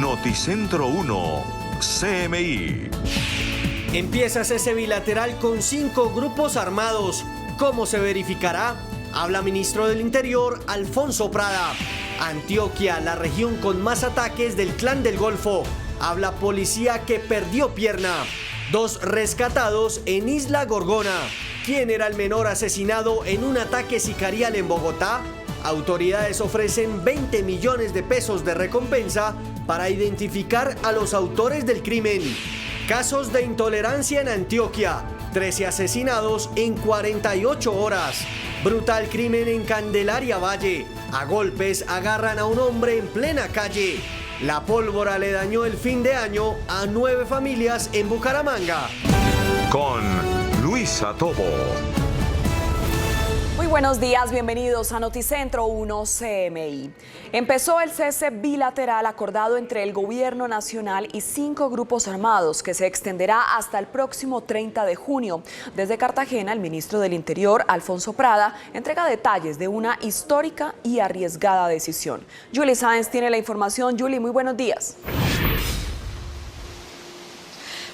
Noticentro 1, CMI. Empieza ese bilateral con 5 grupos armados. ¿Cómo se verificará? Habla ministro del Interior, Alfonso Prada. Antioquia, la región con más ataques del Clan del Golfo. Habla policía que perdió pierna. 2 rescatados en Isla Gorgona. ¿Quién era el menor asesinado en un ataque sicarial en Bogotá? Autoridades ofrecen 20 millones de pesos de recompensa para identificar a los autores del crimen. Casos de intolerancia en Antioquia. 13 asesinados en 48 horas. Brutal crimen en Candelaria Valle. A golpes agarran a un hombre en plena calle. La pólvora le dañó el fin de año a 9 familias en Bucaramanga. Con Luisa Tobo. Muy buenos días, bienvenidos a Noticentro 1 CMI. Empezó el cese bilateral acordado entre el Gobierno Nacional y 5 grupos armados que se extenderá hasta el próximo 30 de junio. Desde Cartagena, el ministro del Interior, Alfonso Prada, entrega detalles de una histórica y arriesgada decisión. Julie Sáenz tiene la información. Julie, muy buenos días.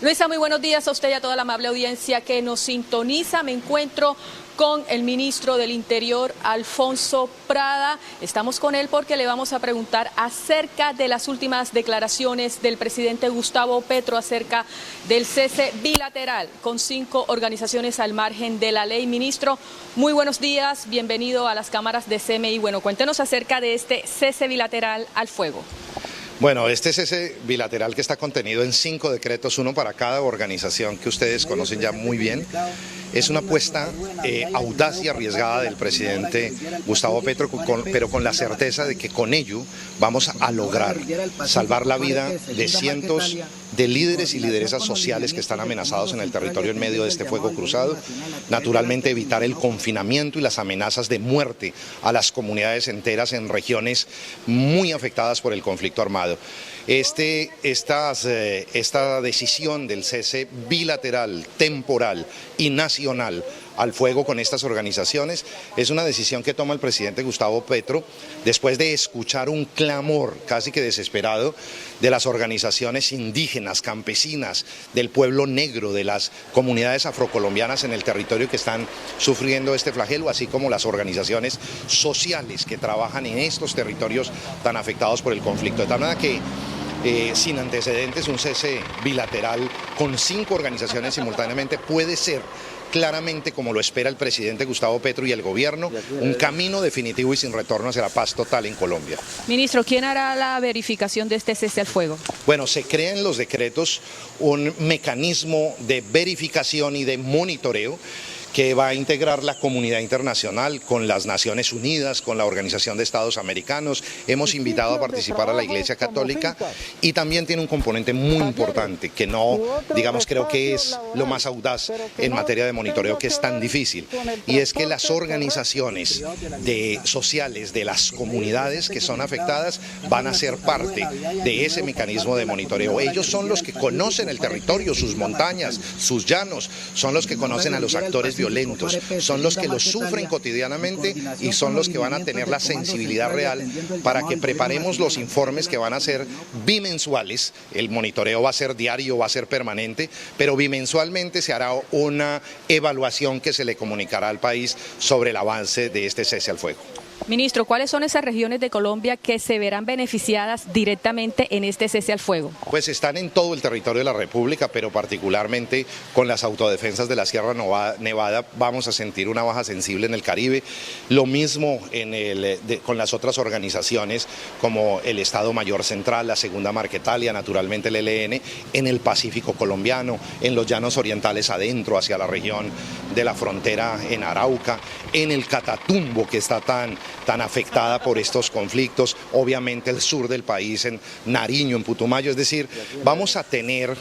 Luisa, muy buenos días a usted y a toda la amable audiencia que nos sintoniza. Me encuentro con el ministro del Interior, Alfonso Prada. Estamos con él porque le vamos a preguntar acerca de las últimas declaraciones del presidente Gustavo Petro acerca del cese bilateral con 5 organizaciones al margen de la ley. Ministro, muy buenos días, bienvenido a las cámaras de CMI. Bueno, cuéntenos acerca de este cese bilateral al fuego. Bueno, este es ese bilateral que está contenido en 5 decretos, uno para cada organización que ustedes conocen ya muy bien. Es una apuesta audaz y arriesgada del presidente Gustavo Petro, pero con la certeza de que con ello vamos a lograr salvar la vida de cientos de líderes y lideresas sociales que están amenazados en el territorio en medio de este fuego cruzado. Naturalmente evitar el confinamiento y las amenazas de muerte a las comunidades enteras en regiones muy afectadas por el conflicto armado. Esta decisión del cese bilateral, temporal y nacional al fuego con estas organizaciones es una decisión que toma el presidente Gustavo Petro después de escuchar un clamor casi que desesperado de las organizaciones indígenas, campesinas, del pueblo negro, de las comunidades afrocolombianas en el territorio que están sufriendo este flagelo, así como las organizaciones sociales que trabajan en estos territorios tan afectados por el conflicto. De tal manera que sin antecedentes, un cese bilateral con 5 organizaciones simultáneamente puede ser claramente, como lo espera el presidente Gustavo Petro y el gobierno, un camino definitivo y sin retorno hacia la paz total en Colombia. Ministro, ¿quién hará la verificación de este cese al fuego? Bueno, se crea en los decretos un mecanismo de verificación y de monitoreo que va a integrar la comunidad internacional con las Naciones Unidas, con la Organización de Estados Americanos. Hemos invitado a participar a la Iglesia Católica y también tiene un componente muy importante que no, digamos, creo que es lo más audaz en materia de monitoreo, que es tan difícil, y es que las organizaciones sociales de las comunidades que son afectadas van a ser parte de ese mecanismo de monitoreo. Ellos son los que conocen el territorio, sus montañas, sus llanos, son los que conocen a los actores violentos, son los que los sufren cotidianamente y son los que van a tener la sensibilidad real para que preparemos los informes que van a ser bimensuales. El monitoreo va a ser diario, va a ser permanente, pero bimensualmente se hará una evaluación que se le comunicará al país sobre el avance de este cese al fuego. Ministro, ¿cuáles son esas regiones de Colombia que se verán beneficiadas directamente en este cese al fuego? Pues están en todo el territorio de la República, pero particularmente con las autodefensas de la Sierra Nevada vamos a sentir una baja sensible en el Caribe. Lo mismo con las otras organizaciones como el Estado Mayor Central, la Segunda Marquetalia, naturalmente el ELN, en el Pacífico colombiano, en los llanos orientales adentro hacia la región de la frontera en Arauca, en el Catatumbo que está tan afectada por estos conflictos, obviamente el sur del país, en Nariño, en Putumayo, es decir, vamos a tener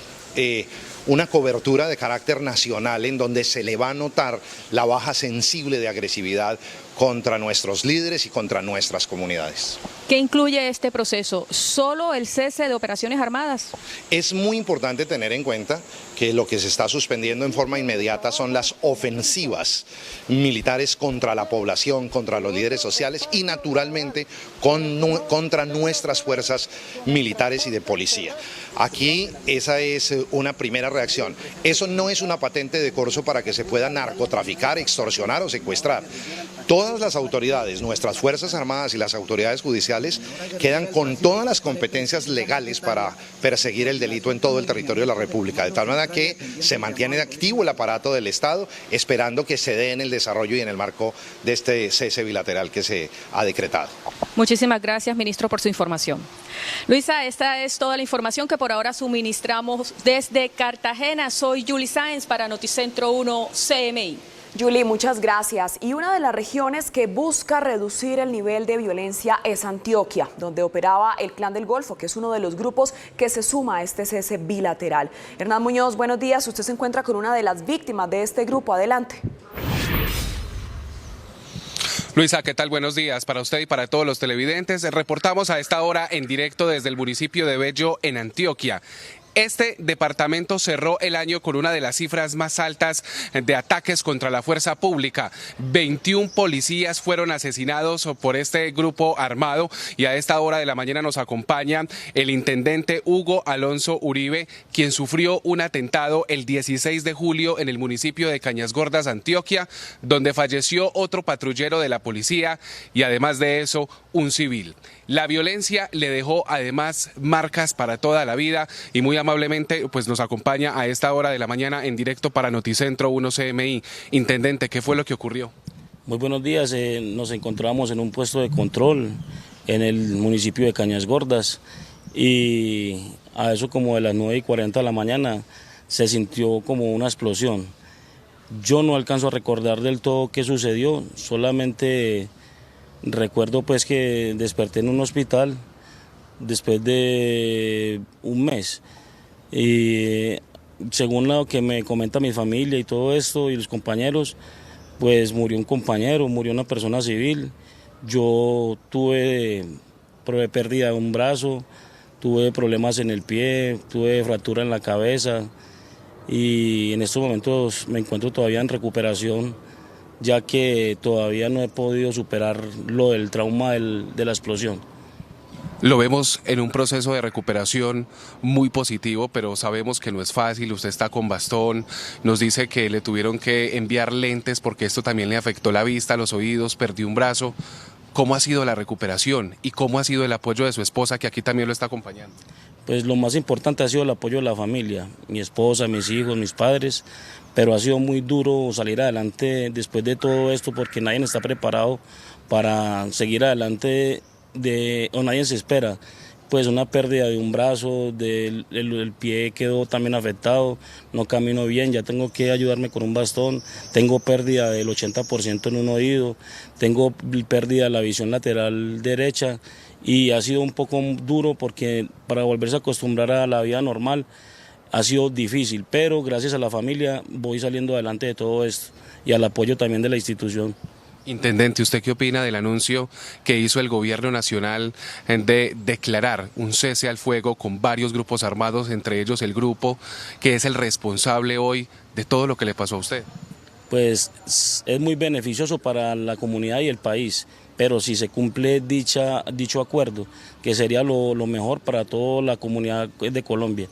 una cobertura de carácter nacional en donde se le va a notar la baja sensible de agresividad contra nuestros líderes y contra nuestras comunidades. ¿Qué incluye este proceso? ¿Solo el cese de operaciones armadas? Es muy importante tener en cuenta que lo que se está suspendiendo en forma inmediata son las ofensivas militares contra la población, contra los líderes sociales y naturalmente contra nuestras fuerzas militares y de policía. Aquí esa es una primera reacción. Eso no es una patente de corso para que se pueda narcotraficar, extorsionar o secuestrar. Todas las autoridades, nuestras Fuerzas Armadas y las autoridades judiciales quedan con todas las competencias legales para perseguir el delito en todo el territorio de la República, de tal manera que se mantiene activo el aparato del Estado esperando que se dé en el desarrollo y en el marco de este cese bilateral que se ha decretado. Muchísimas gracias, ministro, por su información. Luisa, esta es toda la información que por ahora suministramos desde Cartagena. Soy Julie Sáenz para Noticentro 1 CMI. Julie, muchas gracias. Y una de las regiones que busca reducir el nivel de violencia es Antioquia, donde operaba el Clan del Golfo, que es uno de los grupos que se suma a este cese bilateral. Hernán Muñoz, buenos días. Usted se encuentra con una de las víctimas de este grupo. Adelante. Luisa, ¿qué tal? Buenos días para usted y para todos los televidentes. Reportamos a esta hora en directo desde el municipio de Bello, en Antioquia. Este departamento cerró el año con una de las cifras más altas de ataques contra la fuerza pública. 21 policías fueron asesinados por este grupo armado y a esta hora de la mañana nos acompaña el intendente Hugo Alonso Uribe, quien sufrió un atentado el 16 de julio en el municipio de Cañas Gordas, Antioquia, donde falleció otro patrullero de la policía y además de eso un civil. La violencia le dejó además marcas para toda la vida y muy amablemente pues nos acompaña a esta hora de la mañana en directo para Noticentro 1 CMI. Intendente, ¿qué fue lo que ocurrió? Muy buenos días, nos encontramos en un puesto de control en el municipio de Cañas Gordas y a eso como de las 9:40 de la mañana se sintió como una explosión. Yo no alcanzo a recordar del todo qué sucedió, solamente recuerdo pues que desperté en un hospital después de un mes y según lo que me comenta mi familia y todo esto y los compañeros, pues murió un compañero, murió una persona civil. Yo tuve pérdida de un brazo, tuve problemas en el pie, tuve fractura en la cabeza y en estos momentos me encuentro todavía en recuperación, ya que todavía no he podido superar lo del trauma de la explosión. Lo vemos en un proceso de recuperación muy positivo, pero sabemos que no es fácil, usted está con bastón, nos dice que le tuvieron que enviar lentes porque esto también le afectó la vista, los oídos, perdió un brazo. ¿Cómo ha sido la recuperación y cómo ha sido el apoyo de su esposa, que aquí también lo está acompañando? Pues lo más importante ha sido el apoyo de la familia, mi esposa, mis hijos, mis padres, pero ha sido muy duro salir adelante después de todo esto porque nadie está preparado para seguir adelante o nadie se espera. Pues una pérdida de un brazo, el pie quedó también afectado, no camino bien, ya tengo que ayudarme con un bastón, tengo pérdida del 80% en un oído, tengo pérdida de la visión lateral derecha y ha sido un poco duro porque para volverse a acostumbrar a la vida normal ha sido difícil, pero gracias a la familia voy saliendo adelante de todo esto y al apoyo también de la institución. Intendente, ¿usted qué opina del anuncio que hizo el gobierno nacional de declarar un cese al fuego con varios grupos armados, entre ellos el grupo que es el responsable hoy de todo lo que le pasó a usted? Pues es muy beneficioso para la comunidad y el país, pero si se cumple dicho acuerdo, que sería lo mejor para toda la comunidad de Colombia.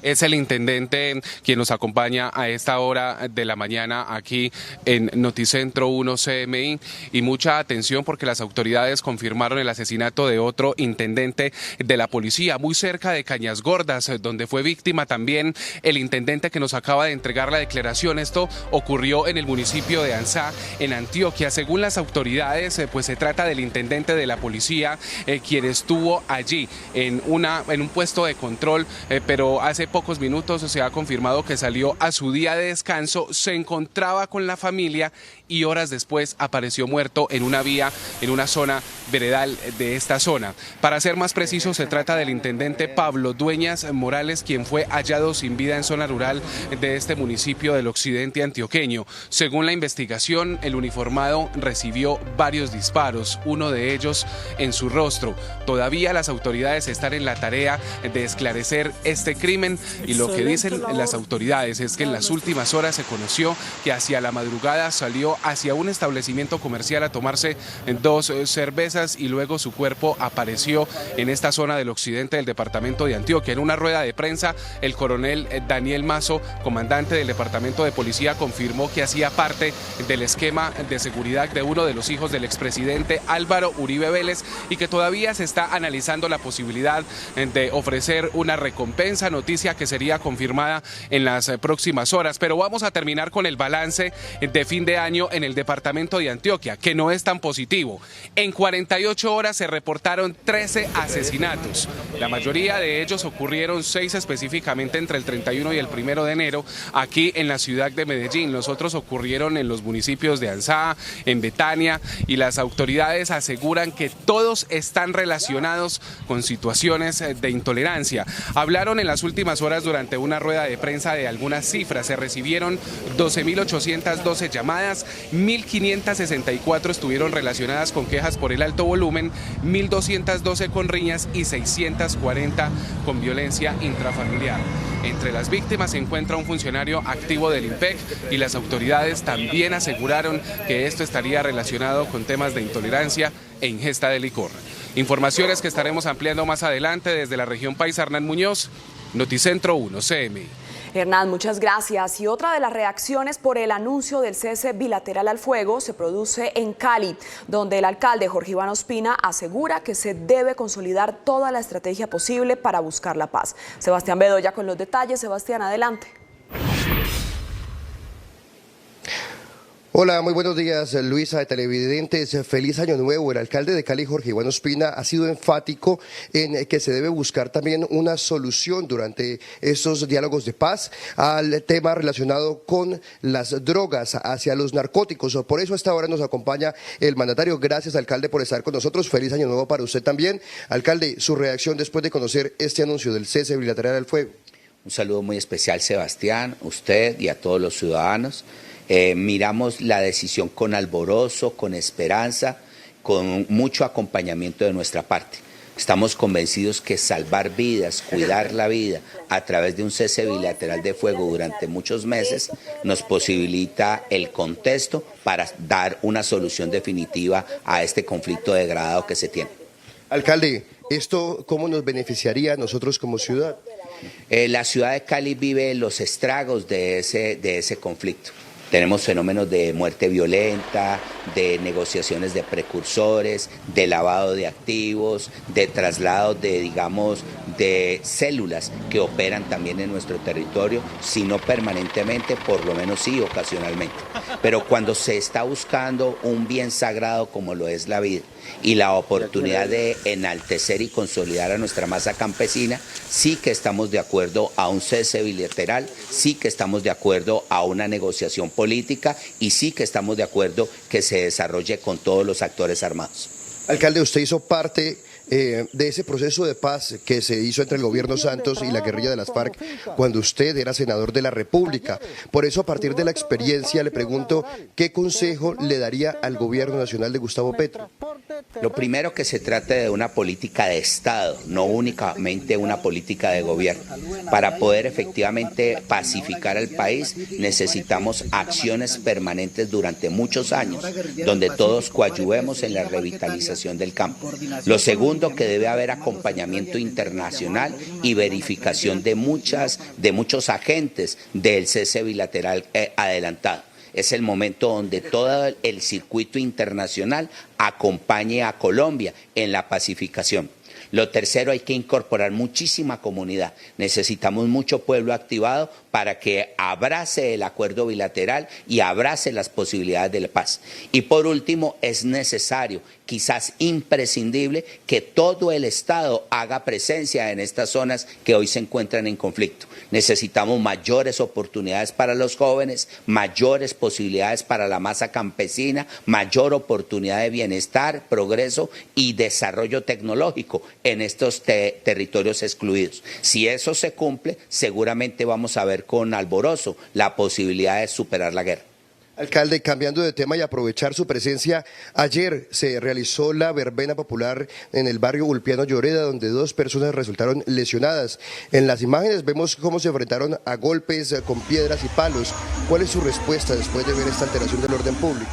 Es el intendente quien nos acompaña a esta hora de la mañana aquí en Noticentro 1 CMI y mucha atención porque las autoridades confirmaron el asesinato de otro intendente de la policía muy cerca de Cañas Gordas, donde fue víctima también el intendente que nos acaba de entregar la declaración. Esto ocurrió en el municipio de Anzá, en Antioquia. Según las autoridades, pues se trata del intendente de la policía quien estuvo allí en un puesto de control, pero hace pocos minutos se ha confirmado que salió a su día de descanso, se encontraba con la familia y horas después apareció muerto en una vía, en una zona veredal de esta zona. Para ser más preciso, se trata del intendente Pablo Dueñas Morales, quien fue hallado sin vida en zona rural de este municipio del occidente antioqueño. Según la investigación, el uniformado recibió varios disparos, uno de ellos en su rostro. Todavía las autoridades están en la tarea de esclarecer este crimen y lo que dicen las autoridades es que en las últimas horas se conoció que hacia la madrugada salió hacia un establecimiento comercial a tomarse 2 cervezas y luego su cuerpo apareció en esta zona del occidente del departamento de Antioquia. En una rueda de prensa, el coronel Daniel Mazo, comandante del departamento de policía, confirmó que hacía parte del esquema de seguridad de uno de los hijos del expresidente Álvaro Uribe Vélez y que todavía se está analizando la posibilidad de ofrecer una recompensa, noticia que sería confirmada en las próximas horas. Pero vamos a terminar con el balance de fin de año en el departamento de Antioquia, que no es tan positivo. En 48 horas se reportaron 13 asesinatos. La mayoría de ellos ocurrieron 6 específicamente entre el 31 y el 1 de enero aquí en la ciudad de Medellín. Los otros ocurrieron en los municipios de Anzá, en Betania, y las autoridades aseguran que todos están relacionados con situaciones de intolerancia. Hablaron en las últimas horas durante una rueda de prensa de algunas cifras. Se recibieron 12.812 llamadas, 1.564 estuvieron relacionadas con quejas por el alto volumen, 1.212 con riñas y 640 con violencia intrafamiliar. Entre las víctimas se encuentra un funcionario activo del IMPEC y las autoridades también aseguraron que esto estaría relacionado con temas de intolerancia e ingesta de licor. Informaciones que estaremos ampliando más adelante desde la región paisa. Hernán Muñoz, Noticentro 1 CMI. Hernán, muchas gracias. Y otra de las reacciones por el anuncio del cese bilateral al fuego se produce en Cali, donde el alcalde Jorge Iván Ospina asegura que se debe consolidar toda la estrategia posible para buscar la paz. Sebastián Bedoya con los detalles. Sebastián, adelante. Hola, muy buenos días, Luisa, de televidentes. Feliz año nuevo. El alcalde de Cali, Jorge Iván Ospina, ha sido enfático en que se debe buscar también una solución durante estos diálogos de paz al tema relacionado con las drogas, hacia los narcóticos. Por eso hasta ahora nos acompaña el mandatario. Gracias, alcalde, por estar con nosotros. Feliz año nuevo para usted también. Alcalde, su reacción después de conocer este anuncio del cese bilateral al fuego. Un saludo muy especial, Sebastián, usted y a todos los ciudadanos. Miramos la decisión con alborozo, con esperanza, con mucho acompañamiento de nuestra parte. Estamos convencidos que salvar vidas, cuidar la vida a través de un cese bilateral de fuego durante muchos meses nos posibilita el contexto para dar una solución definitiva a este conflicto degradado que se tiene. Alcalde, ¿esto cómo nos beneficiaría a nosotros como ciudad? La ciudad de Cali vive los estragos de ese conflicto. Tenemos fenómenos de muerte violenta, de negociaciones de precursores, de lavado de activos, de traslado de células que operan también en nuestro territorio, si no permanentemente, por lo menos sí ocasionalmente. Pero cuando se está buscando un bien sagrado como lo es la vida y la oportunidad de enaltecer y consolidar a nuestra masa campesina, sí que estamos de acuerdo a un cese bilateral, sí que estamos de acuerdo a una negociación política y sí que estamos de acuerdo que se desarrolle con todos los actores armados. Alcalde, usted hizo parte de ese proceso de paz que se hizo entre el gobierno Santos y la guerrilla de las FARC cuando usted era senador de la República. Por eso, a partir de la experiencia, le pregunto, ¿qué consejo le daría al gobierno nacional de Gustavo Petro? Lo primero, que se trate de una política de Estado, no únicamente una política de gobierno. Para poder efectivamente pacificar al país necesitamos acciones permanentes durante muchos años, donde todos coadyuvemos en la revitalización del campo. Lo segundo, que debe haber acompañamiento internacional y verificación de muchos agentes del cese bilateral adelantado. Es el momento donde todo el circuito internacional acompañe a Colombia en la pacificación. Lo tercero, hay que incorporar muchísima comunidad. Necesitamos mucho pueblo activado para que abrace el acuerdo bilateral y abrace las posibilidades de la paz. Y por último, es necesario quizás imprescindible que todo el Estado haga presencia en estas zonas que hoy se encuentran en conflicto. Necesitamos mayores oportunidades para los jóvenes, mayores posibilidades para la masa campesina, mayor oportunidad de bienestar, progreso y desarrollo tecnológico en estos territorios excluidos. Si eso se cumple, seguramente vamos a ver con alborozo la posibilidad de superar la guerra. Alcalde, cambiando de tema y aprovechar su presencia, ayer se realizó la verbena popular en el barrio Ulpiano Lloreda, donde 2 personas resultaron lesionadas. En las imágenes vemos cómo se enfrentaron a golpes con piedras y palos. ¿Cuál es su respuesta después de ver esta alteración del orden público?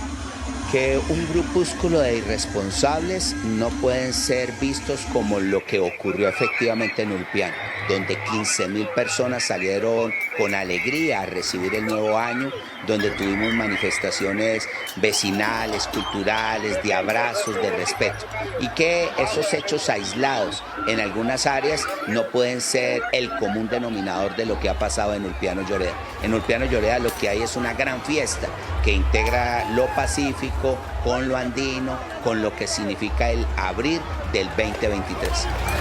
Que un grupúsculo de irresponsables no pueden ser vistos como lo que ocurrió efectivamente en Ulpiano, donde 15.000 personas salieron con alegría a recibir el nuevo año, donde tuvimos manifestaciones vecinales, culturales, de abrazos, de respeto, y que esos hechos aislados en algunas áreas no pueden ser el común denominador de lo que ha pasado en Ulpiano Lloreda. En Ulpiano Lloreda lo que hay es una gran fiesta que integra lo pacífico con lo andino, con lo que significa el abrir del 2023.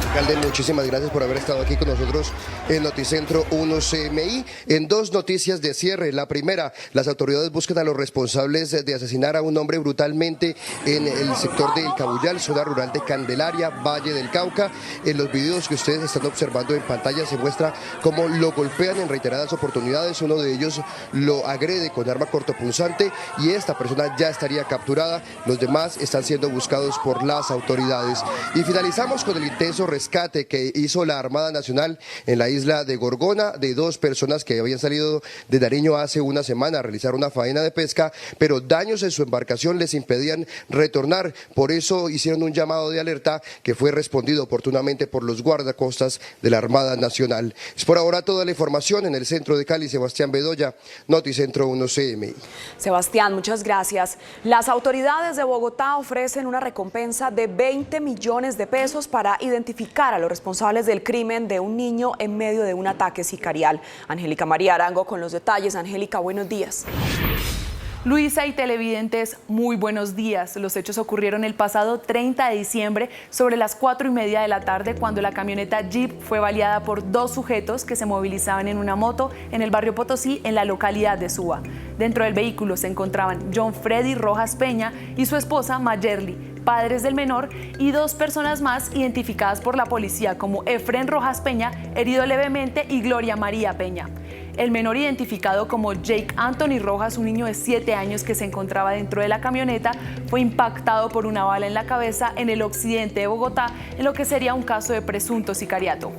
Alcalde, muchísimas gracias por haber estado aquí con nosotros en Noticentro 1 CMI. En 2 noticias de cierre. La primera, las autoridades buscan a los responsables de asesinar a un hombre brutalmente en el sector del Cabullal, zona rural de Candelaria, Valle del Cauca. En los videos que ustedes están observando en pantalla se muestra cómo lo golpean en reiteradas oportunidades. Uno de ellos lo agrede con arma cortopunzante y esta persona ya estaría capturada. Los demás están siendo buscados por las autoridades. Y finalizamos con el intenso rescate que hizo la Armada Nacional en la isla de Gorgona de 2 personas que habían salido de Nariño hace una semana a realizar una faena de pesca, pero daños en su embarcación les impedían retornar. Por eso hicieron un llamado de alerta que fue respondido oportunamente por los guardacostas de la Armada Nacional. Es por ahora toda la información en el centro de Cali. Sebastián Bedoya, Noticentro 1 CMI. Sebastián, muchas gracias. Las autoridades de Bogotá ofrecen una recompensa de 20 millones de pesos para identificar a los responsables del crimen de un niño en medio de un ataque sicarial. Angélica María Arango con los detalles. Angélica, buenos días. Luisa y televidentes, muy buenos días. Los hechos ocurrieron el pasado 30 de diciembre sobre las 4:30 de la tarde cuando la camioneta Jeep fue baleada por 2 sujetos que se movilizaban en una moto en el barrio Potosí, en la localidad de Suba. Dentro del vehículo se encontraban John Freddy Rojas Peña y su esposa Mayerly, padres del menor, y 2 personas más identificadas por la policía como Efren Rojas Peña, herido levemente, y Gloria María Peña. El menor, identificado como Jake Anthony Rojas, un niño de 7 años que se encontraba dentro de la camioneta, fue impactado por una bala en la cabeza en el occidente de Bogotá, en lo que sería un caso de presunto sicariato.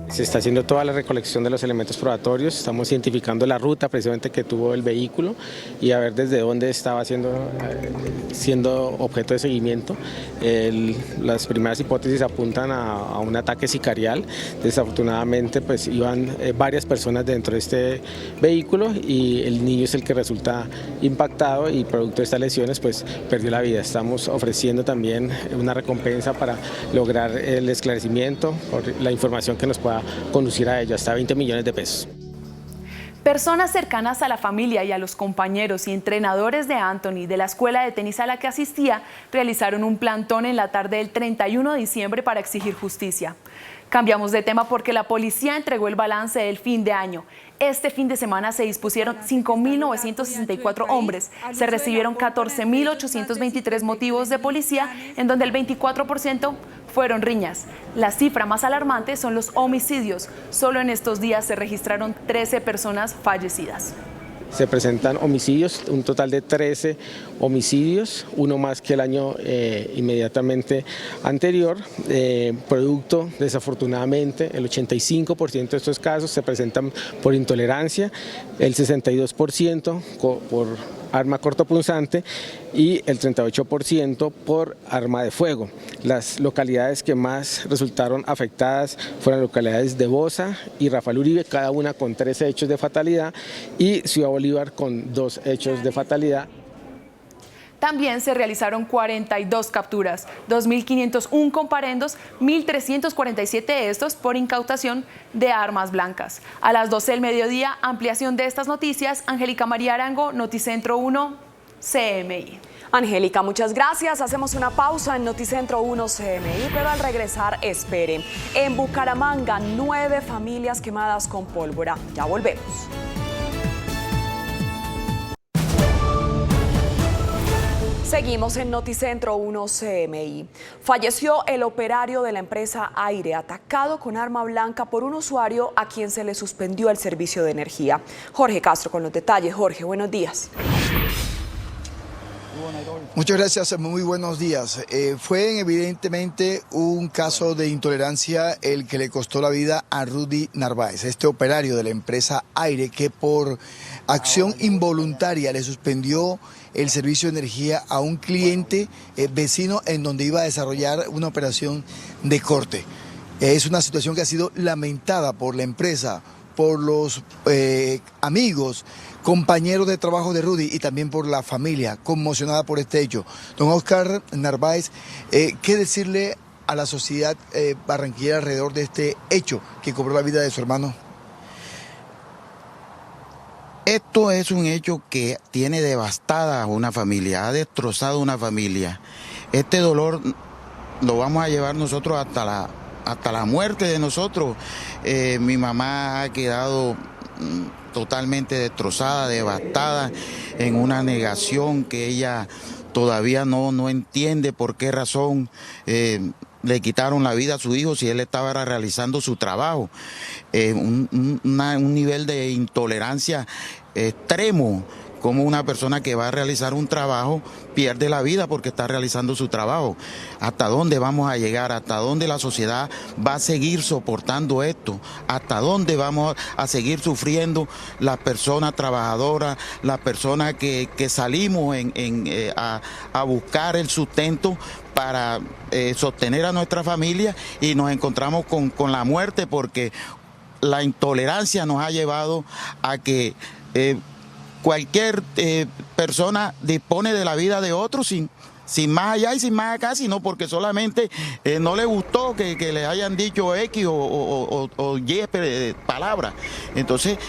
Se está haciendo toda la recolección de los elementos probatorios, estamos identificando la ruta precisamente que tuvo el vehículo y a ver desde dónde estaba siendo objeto de seguimiento. Las primeras hipótesis apuntan a un ataque sicarial. Desafortunadamente pues iban varias personas dentro de este vehículo y el niño es el que resulta impactado y producto de estas lesiones pues perdió la vida. Estamos ofreciendo también una recompensa para lograr el esclarecimiento por la información que nos pueda conducir a ello, hasta 20 millones de pesos. Personas cercanas a la familia y a los compañeros y entrenadores de Anthony de la escuela de tenis a la que asistía realizaron un plantón en la tarde del 31 de diciembre para exigir justicia. Cambiamos de tema porque la policía entregó el balance del fin de año. Este fin de semana se dispusieron 5.964 hombres, se recibieron 14.823 motivos de policía, en donde el 24% fueron riñas. La cifra más alarmante son los homicidios. Solo en estos días se registraron 13 personas fallecidas. Se presentan homicidios, un total de 13 homicidios, uno más que el año inmediatamente anterior. Producto, desafortunadamente, el 85% de estos casos se presentan por intolerancia, el 62% por arma cortopunzante y el 38% por arma de fuego. Las localidades que más resultaron afectadas fueron localidades de Bosa y Rafael Uribe, cada una con 13 hechos de fatalidad, y Ciudad Bolívar con 2 hechos de fatalidad. También se realizaron 42 capturas, 2.501 comparendos, 1.347 de estos por incautación de armas blancas. A las 12 del mediodía, ampliación de estas noticias. Angélica María Arango, Noticentro 1, CMI. Angélica, muchas gracias. Hacemos una pausa en Noticentro 1 CMI, pero al regresar, espere. En Bucaramanga, 9 familias quemadas con pólvora. Ya volvemos. Seguimos en Noticentro 1 CMI. Falleció el operario de la empresa Aire, atacado con arma blanca por un usuario a quien se le suspendió el servicio de energía. Jorge Castro con los detalles. Jorge, buenos días. Muchas gracias, muy buenos días. Fue evidentemente un caso de intolerancia el que le costó la vida a Rudy Narváez, este operario de la empresa Aire, que por acción involuntaria le suspendió el servicio de energía a un cliente vecino en donde iba a desarrollar una operación de corte. Es una situación que ha sido lamentada por la empresa, por los amigos, compañeros de trabajo de Rudy y también por la familia conmocionada por este hecho. Don Oscar Narváez, ¿qué decirle a la sociedad barranquillera alrededor de este hecho que cobró la vida de su hermano? Esto es un hecho que tiene devastada a una familia, ha destrozado una familia. Este dolor lo vamos a llevar nosotros hasta la muerte de nosotros. Mi mamá ha quedado totalmente destrozada, devastada, en una negación que ella todavía no entiende por qué razón le quitaron la vida a su hijo si él estaba realizando su trabajo. Un nivel de intolerancia extremo, como una persona que va a realizar un trabajo pierde la vida porque está realizando su trabajo. ¿Hasta dónde vamos a llegar? ¿Hasta dónde la sociedad va a seguir soportando esto? ¿Hasta dónde vamos a seguir sufriendo las personas trabajadoras, las personas que salimos a buscar el sustento para sostener a nuestra familia y nos encontramos con la muerte porque la intolerancia nos ha llevado a que cualquier persona dispone de la vida de otro sin más allá y sin más acá, sino porque solamente no le gustó que le hayan dicho X o Y palabras. Entonces,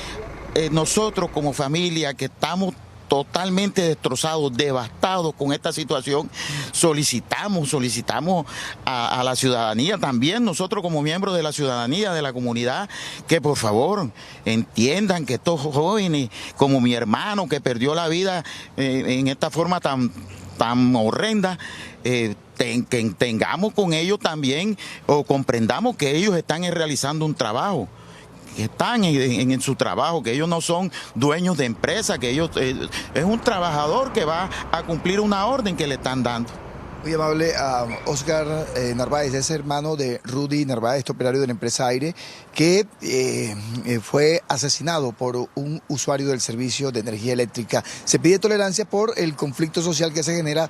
nosotros como familia que estamos totalmente destrozados, devastados con esta situación, solicitamos a la ciudadanía, también nosotros como miembros de la ciudadanía, de la comunidad, que por favor entiendan que estos jóvenes, como mi hermano que perdió la vida en esta forma tan horrenda, tengamos con ellos también o comprendamos que ellos están realizando un trabajo, que están en su trabajo, que ellos no son dueños de empresa, que ellos es un trabajador que va a cumplir una orden que le están dando. Muy amable a Oscar Narváez, es hermano de Rudy Narváez, este operario de la empresa Aire, que fue asesinado por un usuario del servicio de energía eléctrica. Se pide tolerancia por el conflicto social que se genera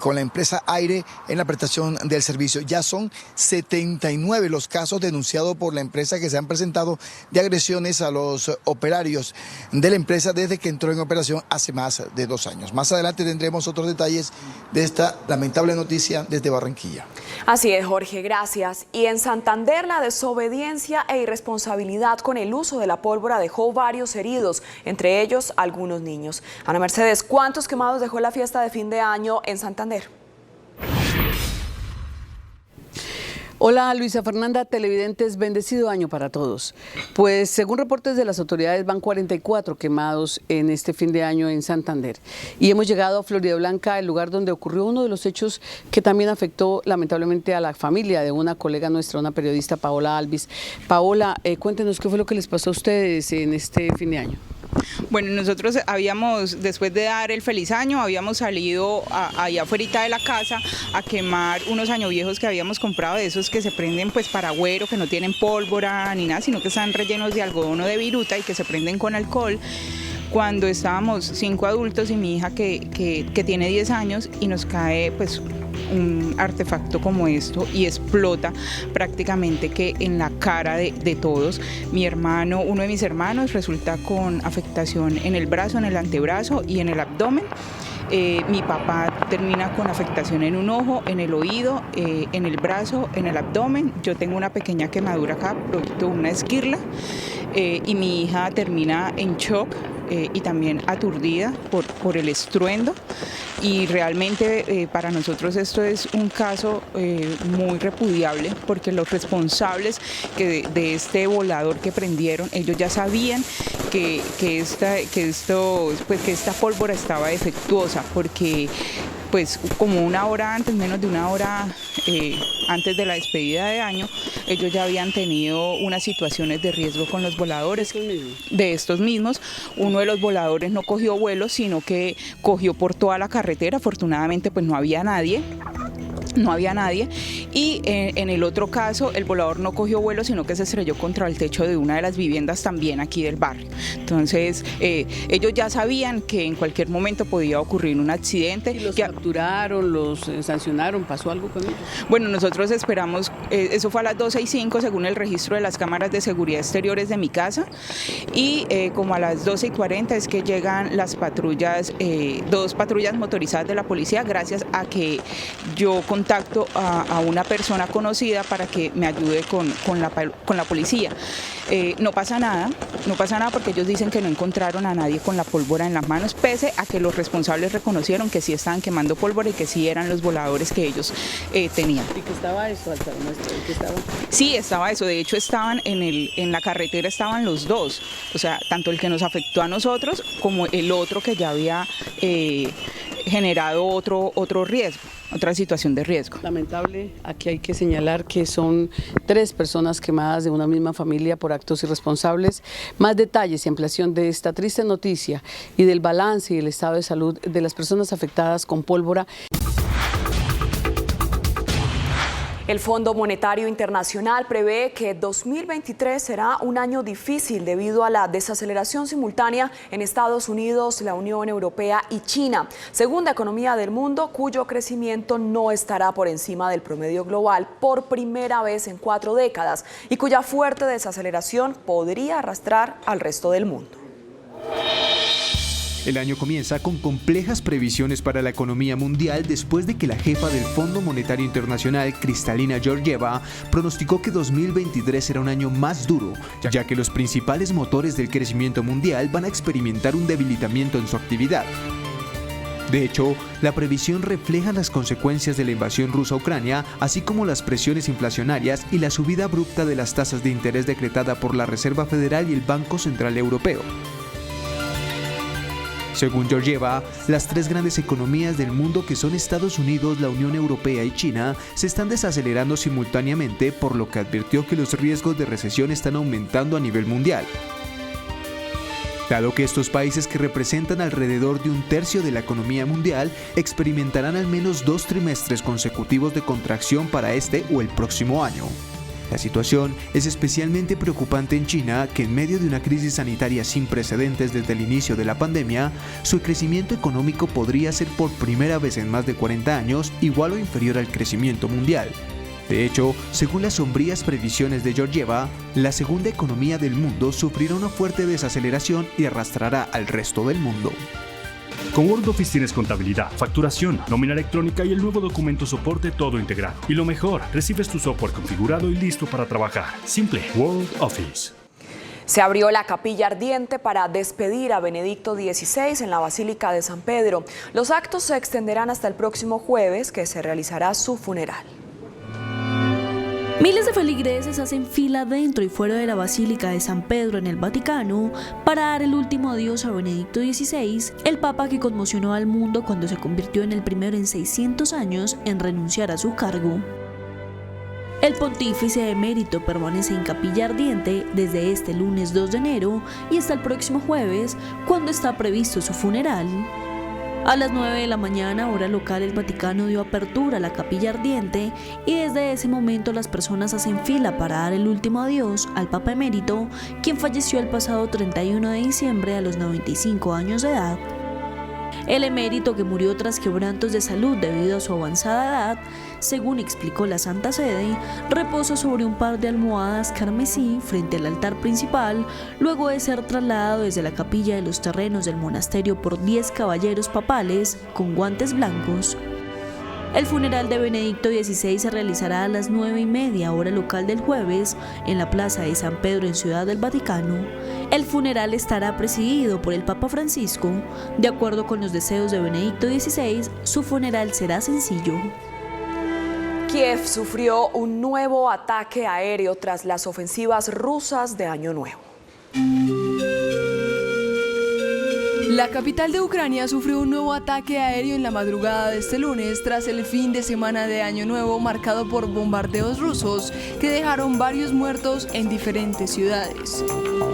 con la empresa Aire en la prestación del servicio. Ya son 79 los casos denunciados por la empresa que se han presentado de agresiones a los operarios de la empresa desde que entró en operación hace más de 2 años. Más adelante tendremos otros detalles de esta lamentable noticia desde Barranquilla. Así es, Jorge, gracias. Y en Santander, la desobediencia e irresponsabilidad con el uso de la pólvora dejó varios heridos, entre ellos algunos niños. Ana Mercedes, ¿cuántos quemados dejó la fiesta de fin de año en Santander? Hola Luisa Fernanda, televidentes, bendecido año para todos. Pues según reportes de las autoridades van 44 quemados en este fin de año en Santander. Y hemos llegado a Floridablanca, el lugar donde ocurrió uno de los hechos que también afectó lamentablemente a la familia de una colega nuestra, una periodista, Paola Alvis. Paola, cuéntenos qué fue lo que les pasó a ustedes en este fin de año. Bueno, nosotros después de dar el feliz año, habíamos salido allá afuera de la casa a quemar unos años viejos que habíamos comprado, de esos que se prenden pues para agüero, que no tienen pólvora ni nada, sino que están rellenos de algodón o de viruta y que se prenden con alcohol. Cuando estábamos 5 adultos y mi hija que tiene 10 años y nos cae pues un artefacto como esto y explota prácticamente que en la cara de todos. Uno de mis hermanos resulta con afectación en el brazo, en el antebrazo y en el abdomen. Mi papá termina con afectación en un ojo, en el oído, en el brazo, en el abdomen. Yo tengo una pequeña quemadura acá, producto de una esquirla. Y mi hija termina en shock, y también aturdida por el estruendo, y realmente para nosotros esto es un caso muy repudiable, porque los responsables de este volador que prendieron, ellos ya sabían que esta pólvora estaba defectuosa, porque pues como una hora antes, menos de una hora antes de la despedida de año, ellos ya habían tenido unas situaciones de riesgo con los voladores de estos mismos. Uno de los voladores no cogió vuelo, sino que cogió por toda la carretera. Afortunadamente pues no había nadie. Y en el otro caso el volador no cogió vuelo, sino que se estrelló contra el techo de una de las viviendas también aquí del barrio. Entonces ellos ya sabían que en cualquier momento podía ocurrir un accidente. ¿Y los capturaron, los sancionaron? ¿Pasó algo con ellos? Bueno, nosotros esperamos, eso fue a las 12:05 según el registro de las cámaras de seguridad exteriores de mi casa, y como a las 12:40 es que llegan las patrullas, 2 patrullas motorizadas de la policía, gracias a que yo contacto a una persona conocida para que me ayude con la policía. No pasa nada porque ellos dicen que no encontraron a nadie con la pólvora en las manos, pese a que los responsables reconocieron que sí estaban quemando pólvora y que sí eran los voladores que ellos tenían. ¿Y qué estaba eso, Alfredo? ¿Qué estaba? Sí, estaba eso. De hecho, estaban en la carretera, estaban los dos. O sea, tanto el que nos afectó a nosotros como el otro que ya había generado otro riesgo, otra situación de riesgo. Lamentable, aquí hay que señalar que son 3 personas quemadas de una misma familia por actos irresponsables. Más detalles y ampliación de esta triste noticia y del balance y el estado de salud de las personas afectadas con pólvora. El Fondo Monetario Internacional prevé que 2023 será un año difícil debido a la desaceleración simultánea en Estados Unidos, la Unión Europea y China, segunda economía del mundo, cuyo crecimiento no estará por encima del promedio global por primera vez en 4 décadas y cuya fuerte desaceleración podría arrastrar al resto del mundo. El año comienza con complejas previsiones para la economía mundial después de que la jefa del Fondo Monetario Internacional, Kristalina Georgieva, pronosticó que 2023 será un año más duro, ya que los principales motores del crecimiento mundial van a experimentar un debilitamiento en su actividad. De hecho, la previsión refleja las consecuencias de la invasión rusa a Ucrania, así como las presiones inflacionarias y la subida abrupta de las tasas de interés decretada por la Reserva Federal y el Banco Central Europeo. Según Georgieva, las 3 grandes economías del mundo, que son Estados Unidos, la Unión Europea y China, se están desacelerando simultáneamente, por lo que advirtió que los riesgos de recesión están aumentando a nivel mundial. Dado que estos países, que representan alrededor de 1/3 de la economía mundial, experimentarán al menos 2 trimestres consecutivos de contracción para este o el próximo año. La situación es especialmente preocupante en China, que en medio de una crisis sanitaria sin precedentes desde el inicio de la pandemia, su crecimiento económico podría ser por primera vez en más de 40 años igual o inferior al crecimiento mundial. De hecho, según las sombrías previsiones de Georgieva, la segunda economía del mundo sufrirá una fuerte desaceleración y arrastrará al resto del mundo. Con Word Office tienes contabilidad, facturación, nómina electrónica y el nuevo documento soporte todo integrado. Y lo mejor, recibes tu software configurado y listo para trabajar. Simple, Word Office. Se abrió la capilla ardiente para despedir a Benedicto XVI en la Basílica de San Pedro. Los actos se extenderán hasta el próximo jueves, que se realizará su funeral. Miles de feligreses hacen fila dentro y fuera de la Basílica de San Pedro en el Vaticano para dar el último adiós a Benedicto XVI, el papa que conmocionó al mundo cuando se convirtió en el primero en 600 años en renunciar a su cargo. El pontífice emérito permanece en capilla ardiente desde este lunes 2 de enero y hasta el próximo jueves, cuando está previsto su funeral. A las 9 de la mañana, hora local, el Vaticano dio apertura a la capilla ardiente y desde ese momento las personas hacen fila para dar el último adiós al Papa emérito, quien falleció el pasado 31 de diciembre a los 95 años de edad. El emérito, que murió tras quebrantos de salud debido a su avanzada edad, según explicó la Santa Sede, reposa sobre un par de almohadas carmesí frente al altar principal, luego de ser trasladado desde la capilla de los terrenos del monasterio por 10 caballeros papales con guantes blancos. El funeral de Benedicto XVI se realizará a las 9:30 hora local del jueves en la Plaza de San Pedro en Ciudad del Vaticano. El funeral estará presidido por el Papa Francisco. De acuerdo con los deseos de Benedicto XVI, su funeral será sencillo. Kiev sufrió un nuevo ataque aéreo tras las ofensivas rusas de Año Nuevo. La capital de Ucrania sufrió un nuevo ataque aéreo en la madrugada de este lunes tras el fin de semana de Año Nuevo marcado por bombardeos rusos que dejaron varios muertos en diferentes ciudades.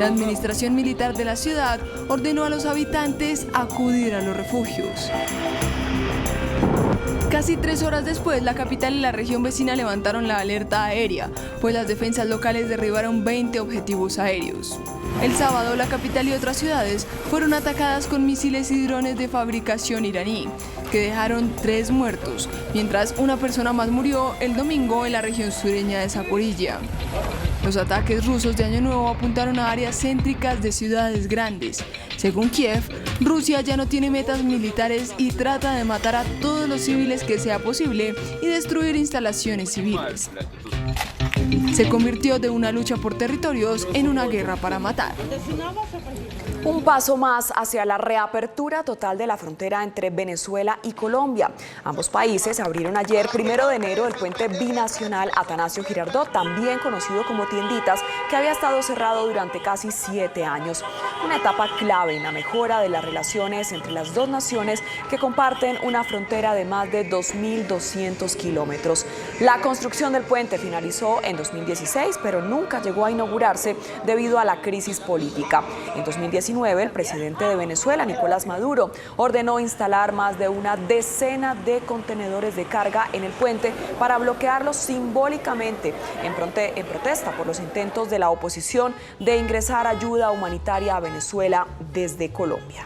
La administración militar de la ciudad ordenó a los habitantes acudir a los refugios. Casi 3 horas después, la capital y la región vecina levantaron la alerta aérea, pues las defensas locales derribaron 20 objetivos aéreos. El sábado, la capital y otras ciudades fueron atacadas con misiles y drones de fabricación iraní, que dejaron 3 muertos, mientras una persona más murió el domingo en la región sureña de Zaporilla. Los ataques rusos de Año Nuevo apuntaron a áreas céntricas de ciudades grandes. Según Kiev, Rusia ya no tiene metas militares y trata de matar a todos los civiles que sea posible y destruir instalaciones civiles. Se convirtió de una lucha por territorios en una guerra para matar. Un paso más hacia la reapertura total de la frontera entre Venezuela y Colombia. Ambos países abrieron ayer, 1 de enero, el puente binacional Atanasio Girardot, también conocido como Tienditas, que había estado cerrado durante casi 7 años. Una etapa clave en la mejora de las relaciones entre las dos naciones que comparten una frontera de más de 2.200 kilómetros. La construcción del puente finalizó en 2016, pero nunca llegó a inaugurarse debido a la crisis política. En 2019, el presidente de Venezuela, Nicolás Maduro, ordenó instalar más de una decena de contenedores de carga en el puente para bloquearlos simbólicamente en protesta por los intentos de la oposición de ingresar ayuda humanitaria a Venezuela desde Colombia.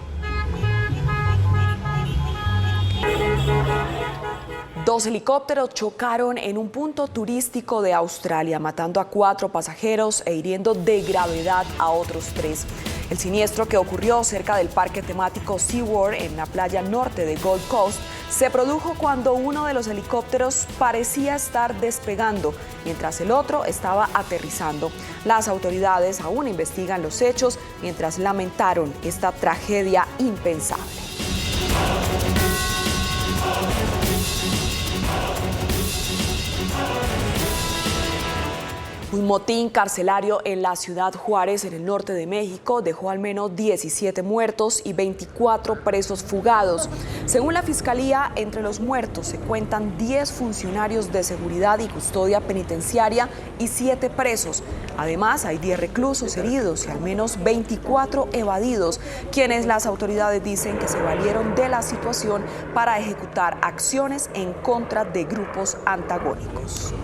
2 helicópteros chocaron en un punto turístico de Australia, matando a 4 pasajeros e hiriendo de gravedad a otros 3. El siniestro, que ocurrió cerca del parque temático SeaWorld en la playa norte de Gold Coast, se produjo cuando uno de los helicópteros parecía estar despegando, mientras el otro estaba aterrizando. Las autoridades aún investigan los hechos, mientras lamentaron esta tragedia impensable. Un motín carcelario en la ciudad Juárez, en el norte de México, dejó al menos 17 muertos y 24 presos fugados. Según la Fiscalía, entre los muertos se cuentan 10 funcionarios de seguridad y custodia penitenciaria y 7 presos. Además, hay 10 reclusos heridos y al menos 24 evadidos, quienes las autoridades dicen que se valieron de la situación para ejecutar acciones en contra de grupos antagónicos.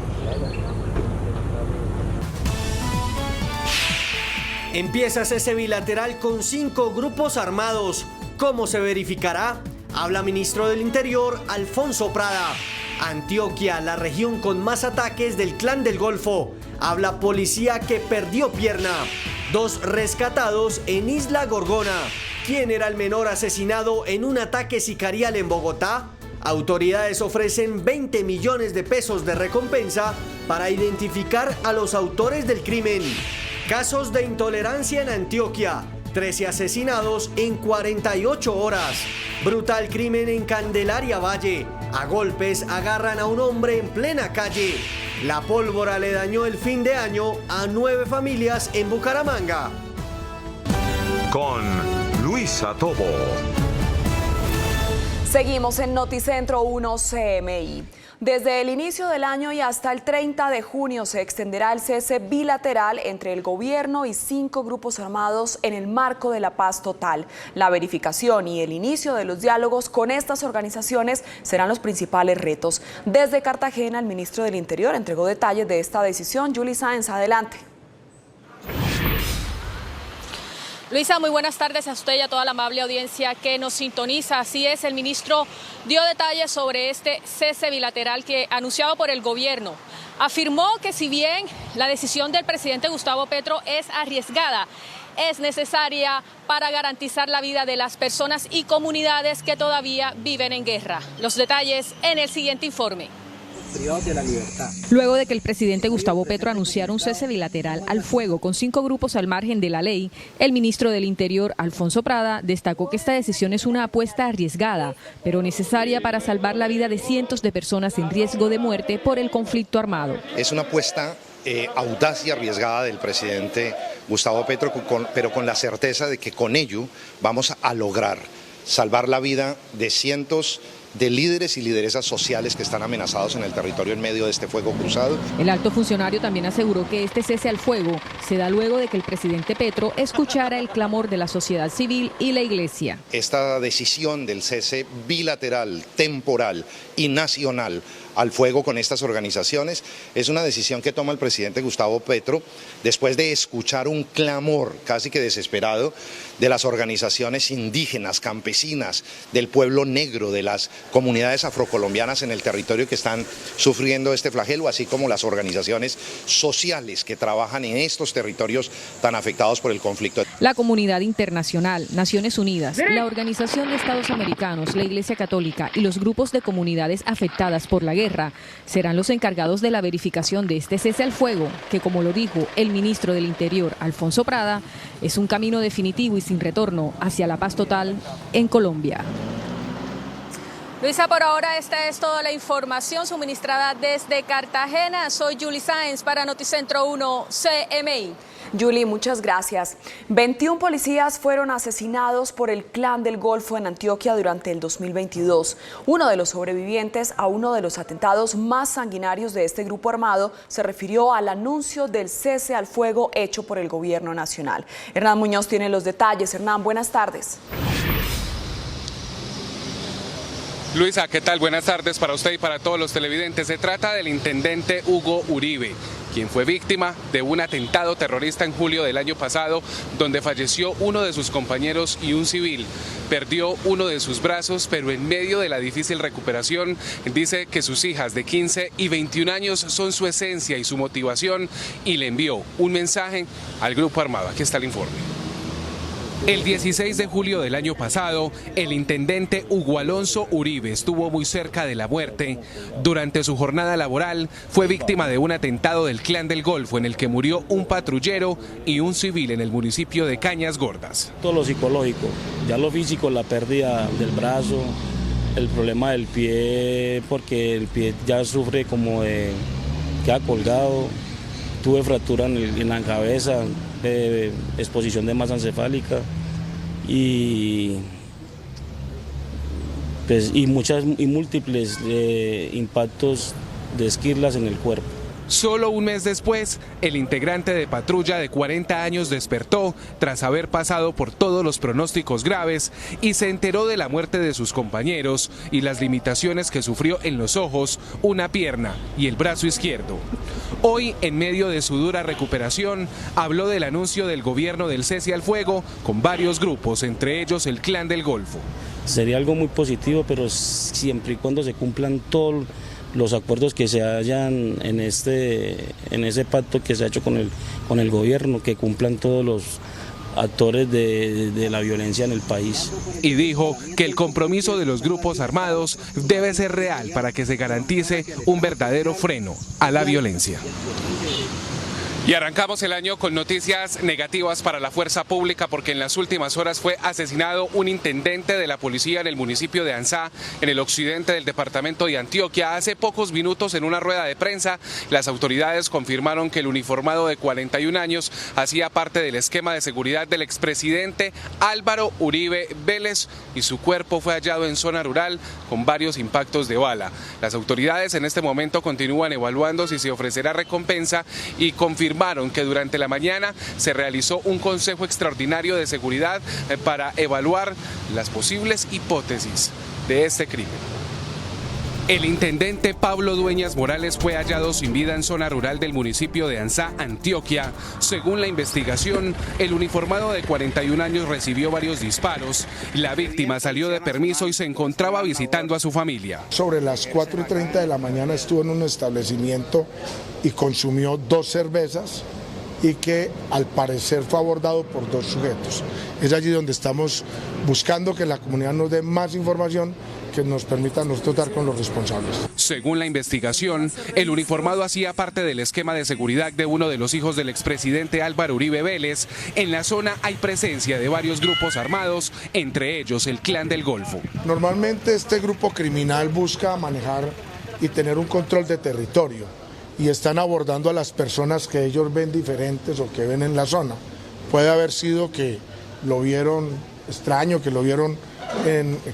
Empieza cese bilateral con 5 grupos armados. ¿Cómo se verificará? Habla ministro del Interior, Alfonso Prada. Antioquia, la región con más ataques del Clan del Golfo. Habla policía que perdió pierna. 2 rescatados en Isla Gorgona. ¿Quién era el menor asesinado en un ataque sicarial en Bogotá? Autoridades ofrecen 20 millones de pesos de recompensa para identificar a los autores del crimen. Casos de intolerancia en Antioquia. 13 asesinados en 48 horas. Brutal crimen en Candelaria Valle. A golpes agarran a un hombre en plena calle. La pólvora le dañó el fin de año a 9 familias en Bucaramanga. Con Luisa Tobo. Seguimos en Noticentro 1 CMI. Desde el inicio del año y hasta el 30 de junio se extenderá el cese bilateral entre el gobierno y 5 grupos armados en el marco de la paz total. La verificación y el inicio de los diálogos con estas organizaciones serán los principales retos. Desde Cartagena, el ministro del Interior entregó detalles de esta decisión. Julie Sáenz, adelante. Luisa, muy buenas tardes a usted y a toda la amable audiencia que nos sintoniza. Así es, el ministro dio detalles sobre este cese bilateral que anunciado por el gobierno. Afirmó que si bien la decisión del presidente Gustavo Petro es arriesgada, es necesaria para garantizar la vida de las personas y comunidades que todavía viven en guerra. Los detalles en el siguiente informe. De la libertad. Luego de que el presidente Gustavo Petro anunciara un cese bilateral al fuego con 5 grupos al margen de la ley, el ministro del Interior, Alfonso Prada, destacó que esta decisión es una apuesta arriesgada, pero necesaria para salvar la vida de cientos de personas en riesgo de muerte por el conflicto armado. Es una apuesta audaz y arriesgada del presidente Gustavo Petro, pero con la certeza de que con ello vamos a lograr salvar la vida de cientos de líderes y lideresas sociales que están amenazados en el territorio en medio de este fuego cruzado. El alto funcionario también aseguró que este cese al fuego se da luego de que el presidente Petro escuchara el clamor de la sociedad civil y la Iglesia. Esta decisión del cese bilateral, temporal y nacional al fuego con estas organizaciones es una decisión que toma el presidente Gustavo Petro después de escuchar un clamor casi que desesperado de las organizaciones indígenas, campesinas, del pueblo negro, de las comunidades afrocolombianas en el territorio que están sufriendo este flagelo, así como las organizaciones sociales que trabajan en estos territorios tan afectados por el conflicto. La comunidad internacional, Naciones Unidas, la Organización de Estados Americanos, la Iglesia Católica y los grupos de comunidades afectadas por la guerra serán los encargados de la verificación de este cese al fuego, que, como lo dijo el ministro del Interior, Alfonso Prada, es un camino definitivo y sin retorno hacia la paz total en Colombia. Luisa, por ahora esta es toda la información suministrada desde Cartagena. Soy Julie Sáenz para Noticentro 1 CMI. Julie, muchas gracias. 21 policías fueron asesinados por el Clan del Golfo en Antioquia durante el 2022. Uno de los sobrevivientes a uno de los atentados más sanguinarios de este grupo armado se refirió al anuncio del cese al fuego hecho por el gobierno nacional. Hernán Muñoz tiene los detalles. Hernán, buenas tardes. Luisa, ¿qué tal? Buenas tardes para usted y para todos los televidentes. Se trata del intendente Hugo Uribe, quien fue víctima de un atentado terrorista en julio del año pasado, donde falleció uno de sus compañeros y un civil. Perdió uno de sus brazos, pero en medio de la difícil recuperación, dice que sus hijas de 15 y 21 años son su esencia y su motivación, y le envió un mensaje al grupo armado. Aquí está el informe. El 16 de julio del año pasado, el intendente Hugo Alonso Uribe estuvo muy cerca de la muerte. Durante su jornada laboral, fue víctima de un atentado del Clan del Golfo en el que murió un patrullero y un civil en el municipio de Cañas Gordas. Todo lo psicológico, ya lo físico, la pérdida del brazo, el problema del pie, porque el pie ya sufre como de queda colgado. Tuve fractura en la cabeza, exposición de masa encefálica y múltiples impactos de esquirlas en el cuerpo. Solo un mes después, el integrante de patrulla de 40 años despertó tras haber pasado por todos los pronósticos graves y se enteró de la muerte de sus compañeros y las limitaciones que sufrió en los ojos, una pierna y el brazo izquierdo. Hoy, en medio de su dura recuperación, habló del anuncio del gobierno del cese al fuego con varios grupos, entre ellos el Clan del Golfo. Sería algo muy positivo, pero siempre y cuando se cumplan todos los acuerdos que se hayan en ese pacto que se ha hecho con el gobierno, que cumplan todos los actores de la violencia en el país. Y dijo que el compromiso de los grupos armados debe ser real para que se garantice un verdadero freno a la violencia. Y arrancamos el año con noticias negativas para la fuerza pública, porque en las últimas horas fue asesinado un intendente de la policía en el municipio de Anzá, en el occidente del departamento de Antioquia. Hace pocos minutos, en una rueda de prensa, las autoridades confirmaron que el uniformado de 41 años hacía parte del esquema de seguridad del expresidente Álvaro Uribe Vélez y su cuerpo fue hallado en zona rural con varios impactos de bala. Las autoridades en este momento continúan evaluando si se ofrecerá recompensa y confirmaron que durante la mañana se realizó un consejo extraordinario de seguridad para evaluar las posibles hipótesis de este crimen. El intendente Pablo Dueñas Morales fue hallado sin vida en zona rural del municipio de Anzá, Antioquia. Según la investigación, el uniformado de 41 años recibió varios disparos. La víctima salió de permiso y se encontraba visitando a su familia. Sobre las 4:30 de la mañana estuvo en un establecimiento y consumió 2 cervezas y que al parecer fue abordado por 2 sujetos. Es allí donde estamos buscando que la comunidad nos dé más información que nos permita a nosotros dar con los responsables. Según la investigación, el uniformado hacía parte del esquema de seguridad de uno de los hijos del expresidente Álvaro Uribe Vélez. En la zona hay presencia de varios grupos armados, entre ellos el Clan del Golfo. Normalmente este grupo criminal busca manejar y tener un control de territorio y están abordando a las personas que ellos ven diferentes o que ven en la zona. Puede haber sido que lo vieron extraño, que lo vieron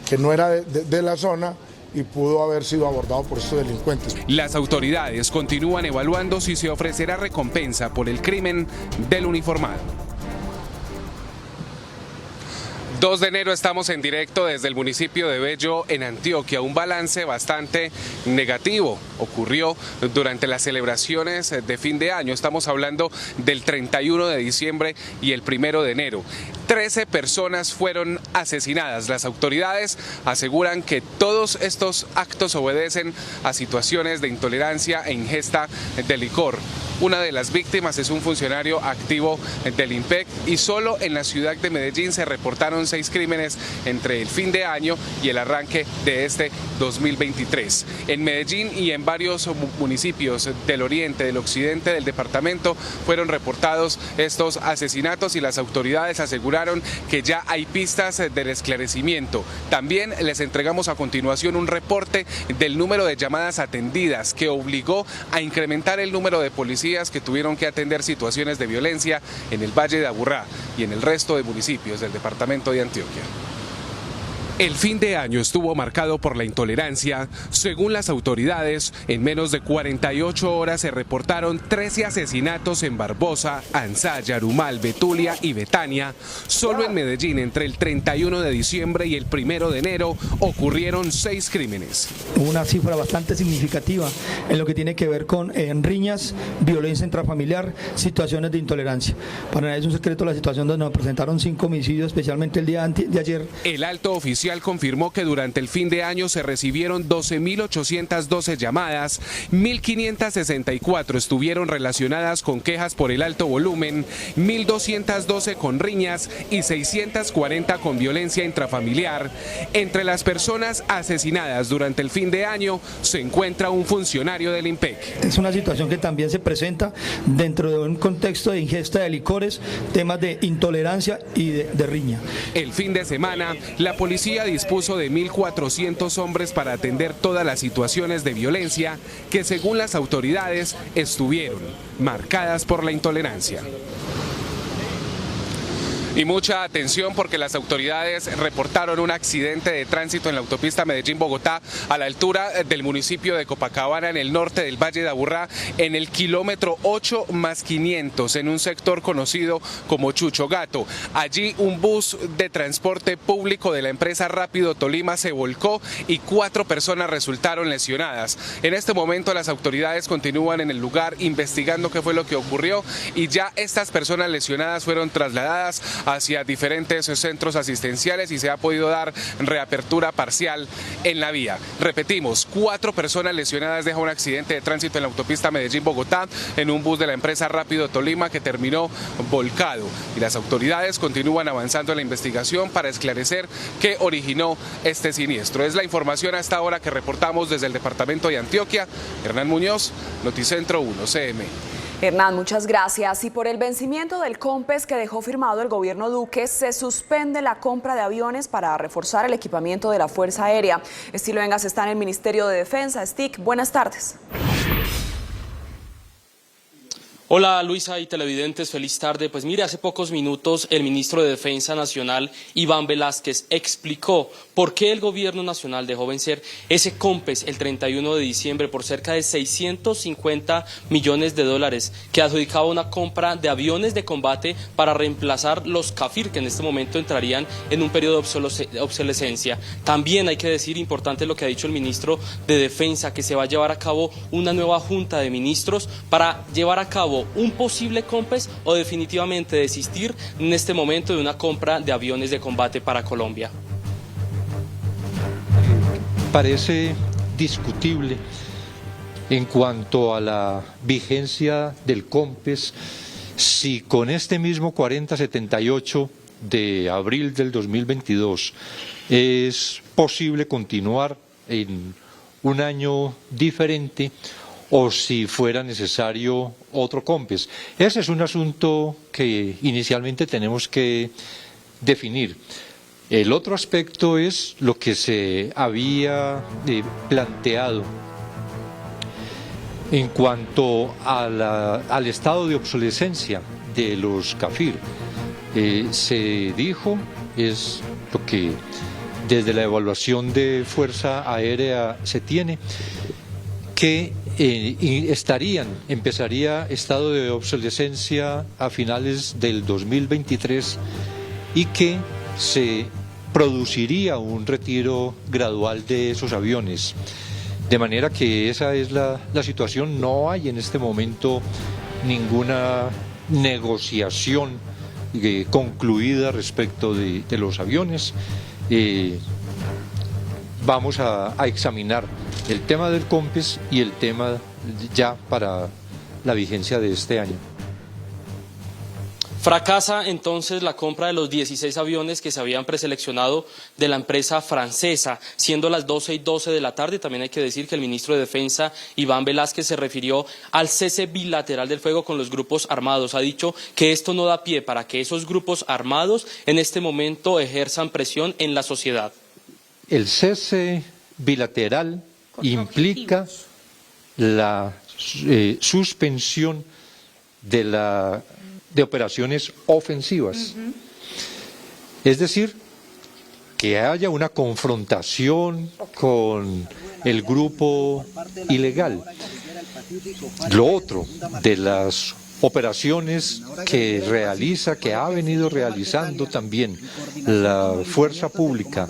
que no era de la zona y pudo haber sido abordado por estos delincuentes. Las autoridades continúan evaluando si se ofrecerá recompensa por el crimen del uniformado. 2 de enero estamos en directo desde el municipio de Bello, en Antioquia. Un balance bastante negativo ocurrió durante las celebraciones de fin de año. Estamos hablando del 31 de diciembre y el 1 de enero. 13 personas fueron asesinadas. Las autoridades aseguran que todos estos actos obedecen a situaciones de intolerancia e ingesta de licor. Una de las víctimas es un funcionario activo del IMPEC y solo en la ciudad de Medellín se reportaron 6 crímenes entre el fin de año y el arranque de este 2023. En Medellín y en varios municipios del oriente, del occidente del departamento fueron reportados estos asesinatos y las autoridades aseguraron que ya hay pistas del esclarecimiento. También les entregamos a continuación un reporte del número de llamadas atendidas que obligó a incrementar el número de policías que tuvieron que atender situaciones de violencia en el Valle de Aburrá y en el resto de municipios del departamento de Antioquia. El fin de año estuvo marcado por la intolerancia. Según las autoridades, en menos de 48 horas se reportaron 13 asesinatos en Barbosa, Anzá, Yarumal, Betulia y Betania. Solo en Medellín, entre el 31 de diciembre y el 1 de enero, ocurrieron 6 crímenes. Una cifra bastante significativa en lo que tiene que ver con riñas, violencia intrafamiliar, situaciones de intolerancia. Para nadie es un secreto la situación donde nos presentaron 5 homicidios, especialmente el día de ayer. El alto oficial confirmó que durante el fin de año se recibieron 12.812 llamadas, 1.564 estuvieron relacionadas con quejas por el alto volumen, 1.212 con riñas y 640 con violencia intrafamiliar. Entre las personas asesinadas durante el fin de año se encuentra un funcionario del IMPEC. Es una situación que también se presenta dentro de un contexto de ingesta de licores, temas de intolerancia y de riña. El fin de semana, la policía dispuso de 1.400 hombres para atender todas las situaciones de violencia que, según las autoridades, estuvieron marcadas por la intolerancia. Y mucha atención porque las autoridades reportaron un accidente de tránsito en la autopista Medellín-Bogotá a la altura del municipio de Copacabana, en el norte del Valle de Aburrá, en el kilómetro 8+500, en un sector conocido como Chucho Gato. Allí un bus de transporte público de la empresa Rápido Tolima se volcó y 4 personas resultaron lesionadas. En este momento las autoridades continúan en el lugar investigando qué fue lo que ocurrió y ya estas personas lesionadas fueron trasladadas hacia diferentes centros asistenciales y se ha podido dar reapertura parcial en la vía. Repetimos, 4 personas lesionadas deja un accidente de tránsito en la autopista Medellín-Bogotá en un bus de la empresa Rápido Tolima que terminó volcado. Y las autoridades continúan avanzando en la investigación para esclarecer qué originó este siniestro. Es la información hasta ahora que reportamos desde el departamento de Antioquia. Hernán Muñoz, Noticentro 1, CM. Hernán, muchas gracias. Y por el vencimiento del COMPES que dejó firmado el gobierno Duque, se suspende la compra de aviones para reforzar el equipamiento de la Fuerza Aérea. Estilo Vengas está en el Ministerio de Defensa. Stick, buenas tardes. Hola Luisa y televidentes, feliz tarde. Pues mire, hace pocos minutos el ministro de Defensa Nacional, Iván Velázquez, explicó por qué el gobierno nacional dejó vencer ese COMPES el 31 de diciembre por cerca de 650 millones de dólares que adjudicaba una compra de aviones de combate para reemplazar los CAFIR, que en este momento entrarían en un periodo de obsolescencia. También hay que decir, importante lo que ha dicho el ministro de Defensa, que se va a llevar a cabo una nueva junta de ministros para llevar a cabo un posible COMPES o definitivamente desistir en este momento de una compra de aviones de combate para Colombia. Parece discutible en cuanto a la vigencia del COMPES Si con este mismo 4078 de abril del 2022 es posible continuar en un año diferente o si fuera necesario otro COMPES. Ese es un asunto que inicialmente tenemos que definir. El otro aspecto es lo que se había planteado en cuanto al estado de obsolescencia de los CAFIR. Se dijo, es lo que desde la evaluación de Fuerza Aérea se tiene, que empezaría estado de obsolescencia a finales del 2023 y que se produciría un retiro gradual de esos aviones. De manera que esa es la situación. No hay en este momento ninguna negociación concluida respecto de los aviones. Vamos a examinar el tema del COMPES y el tema ya para la vigencia de este año. Fracasa entonces la compra de los 16 aviones que se habían preseleccionado de la empresa francesa, siendo las 12:12 de la tarde. También hay que decir que el ministro de Defensa, Iván Velásquez, se refirió al cese bilateral del fuego con los grupos armados. Ha dicho que esto no da pie para que esos grupos armados en este momento ejerzan presión en la sociedad. El cese bilateral implica la suspensión de operaciones ofensivas. Es decir, que haya una confrontación con el grupo ilegal. Lo otro, de las operaciones que ha venido realizando también la fuerza pública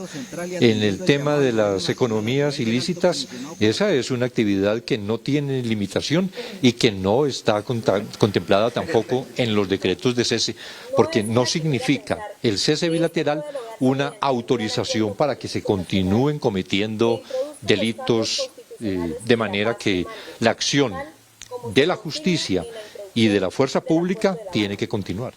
en el tema de las economías ilícitas, esa es una actividad que no tiene limitación y que no está contemplada tampoco en los decretos de cese, porque no significa el cese bilateral una autorización para que se continúen cometiendo delitos, de manera que la acción de la justicia y de la fuerza pública tiene que continuar.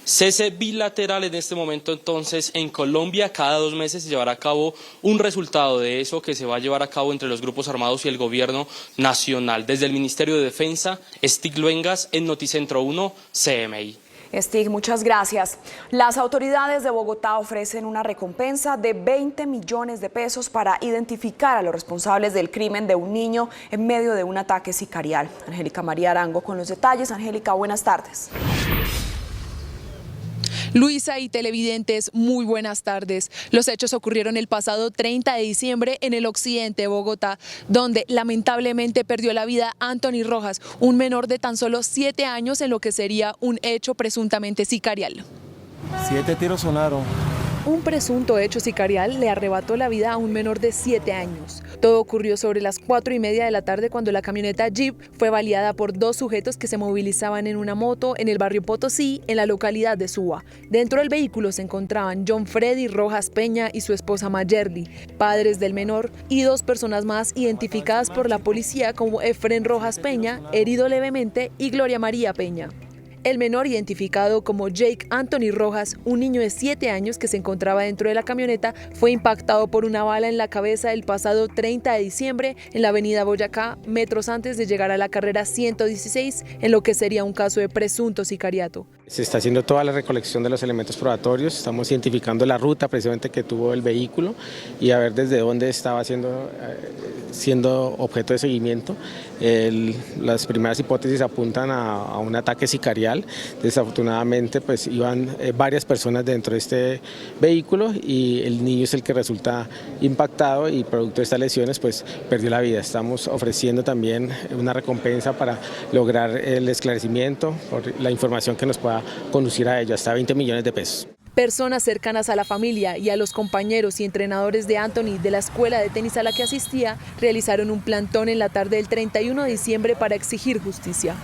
Cese bilateral en este momento entonces en Colombia. Cada 2 meses se llevará a cabo un resultado de eso que se va a llevar a cabo entre los grupos armados y el gobierno nacional. Desde el Ministerio de Defensa, Stig Luengas en Noticentro 1, CMI. Stig, muchas gracias. Las autoridades de Bogotá ofrecen una recompensa de 20 millones de pesos para identificar a los responsables del crimen de un niño en medio de un ataque sicarial. Angélica María Arango con los detalles. Angélica, buenas tardes. Luisa y televidentes, muy buenas tardes. Los hechos ocurrieron el pasado 30 de diciembre en el occidente de Bogotá, donde lamentablemente perdió la vida Anthony Rojas, un menor de tan solo 7 años en lo que sería un hecho presuntamente sicarial. 7 tiros sonaron. Un presunto hecho sicarial le arrebató la vida a un menor de 7 años. Todo ocurrió sobre las 4:30 de la tarde cuando la camioneta Jeep fue baleada por 2 sujetos que se movilizaban en una moto en el barrio Potosí, en la localidad de Suba. Dentro del vehículo se encontraban John Freddy Rojas Peña y su esposa Mayerly, padres del menor, y 2 personas más identificadas por la policía como Efren Rojas Peña, herido levemente, y Gloria María Peña. El menor, identificado como Jake Anthony Rojas, un niño de 7 años que se encontraba dentro de la camioneta, fue impactado por una bala en la cabeza el pasado 30 de diciembre en la avenida Boyacá, metros antes de llegar a la carrera 116, en lo que sería un caso de presunto sicariato. Se está haciendo toda la recolección de los elementos probatorios, estamos identificando la ruta precisamente que tuvo el vehículo y a ver desde dónde estaba siendo objeto de seguimiento. Las primeras hipótesis apuntan a un ataque sicarial. Desafortunadamente pues iban varias personas dentro de este vehículo y el niño es el que resulta impactado y producto de estas lesiones pues perdió la vida. Estamos ofreciendo también una recompensa para lograr el esclarecimiento por la información que nos pueda conducir a ello, hasta 20 millones de pesos. Personas cercanas a la familia y a los compañeros y entrenadores de Anthony de la escuela de tenis a la que asistía realizaron un plantón en la tarde del 31 de diciembre para exigir justicia.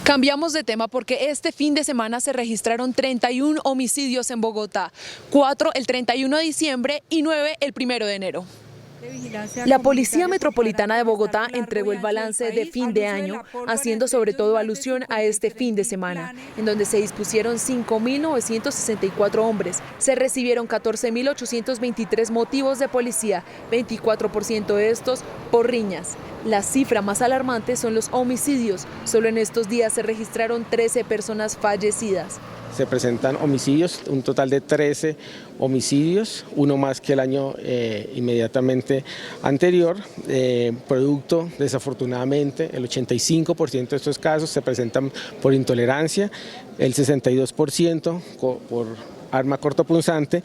Cambiamos de tema porque este fin de semana se registraron 31 homicidios en Bogotá, 4 el 31 de diciembre y 9 el 1 de enero. La Policía Metropolitana de Bogotá entregó el balance de fin de año, haciendo sobre todo alusión a este fin de semana, en donde se dispusieron 5.964 hombres, se recibieron 14.823 motivos de policía, 24% de estos por riñas. La cifra más alarmante son los homicidios. Solo en estos días se registraron 13 personas fallecidas. Se presentan homicidios, un total de 13 homicidios, uno más que el año inmediatamente anterior. Producto, desafortunadamente, el 85% de estos casos se presentan por intolerancia, el 62% por arma cortopunzante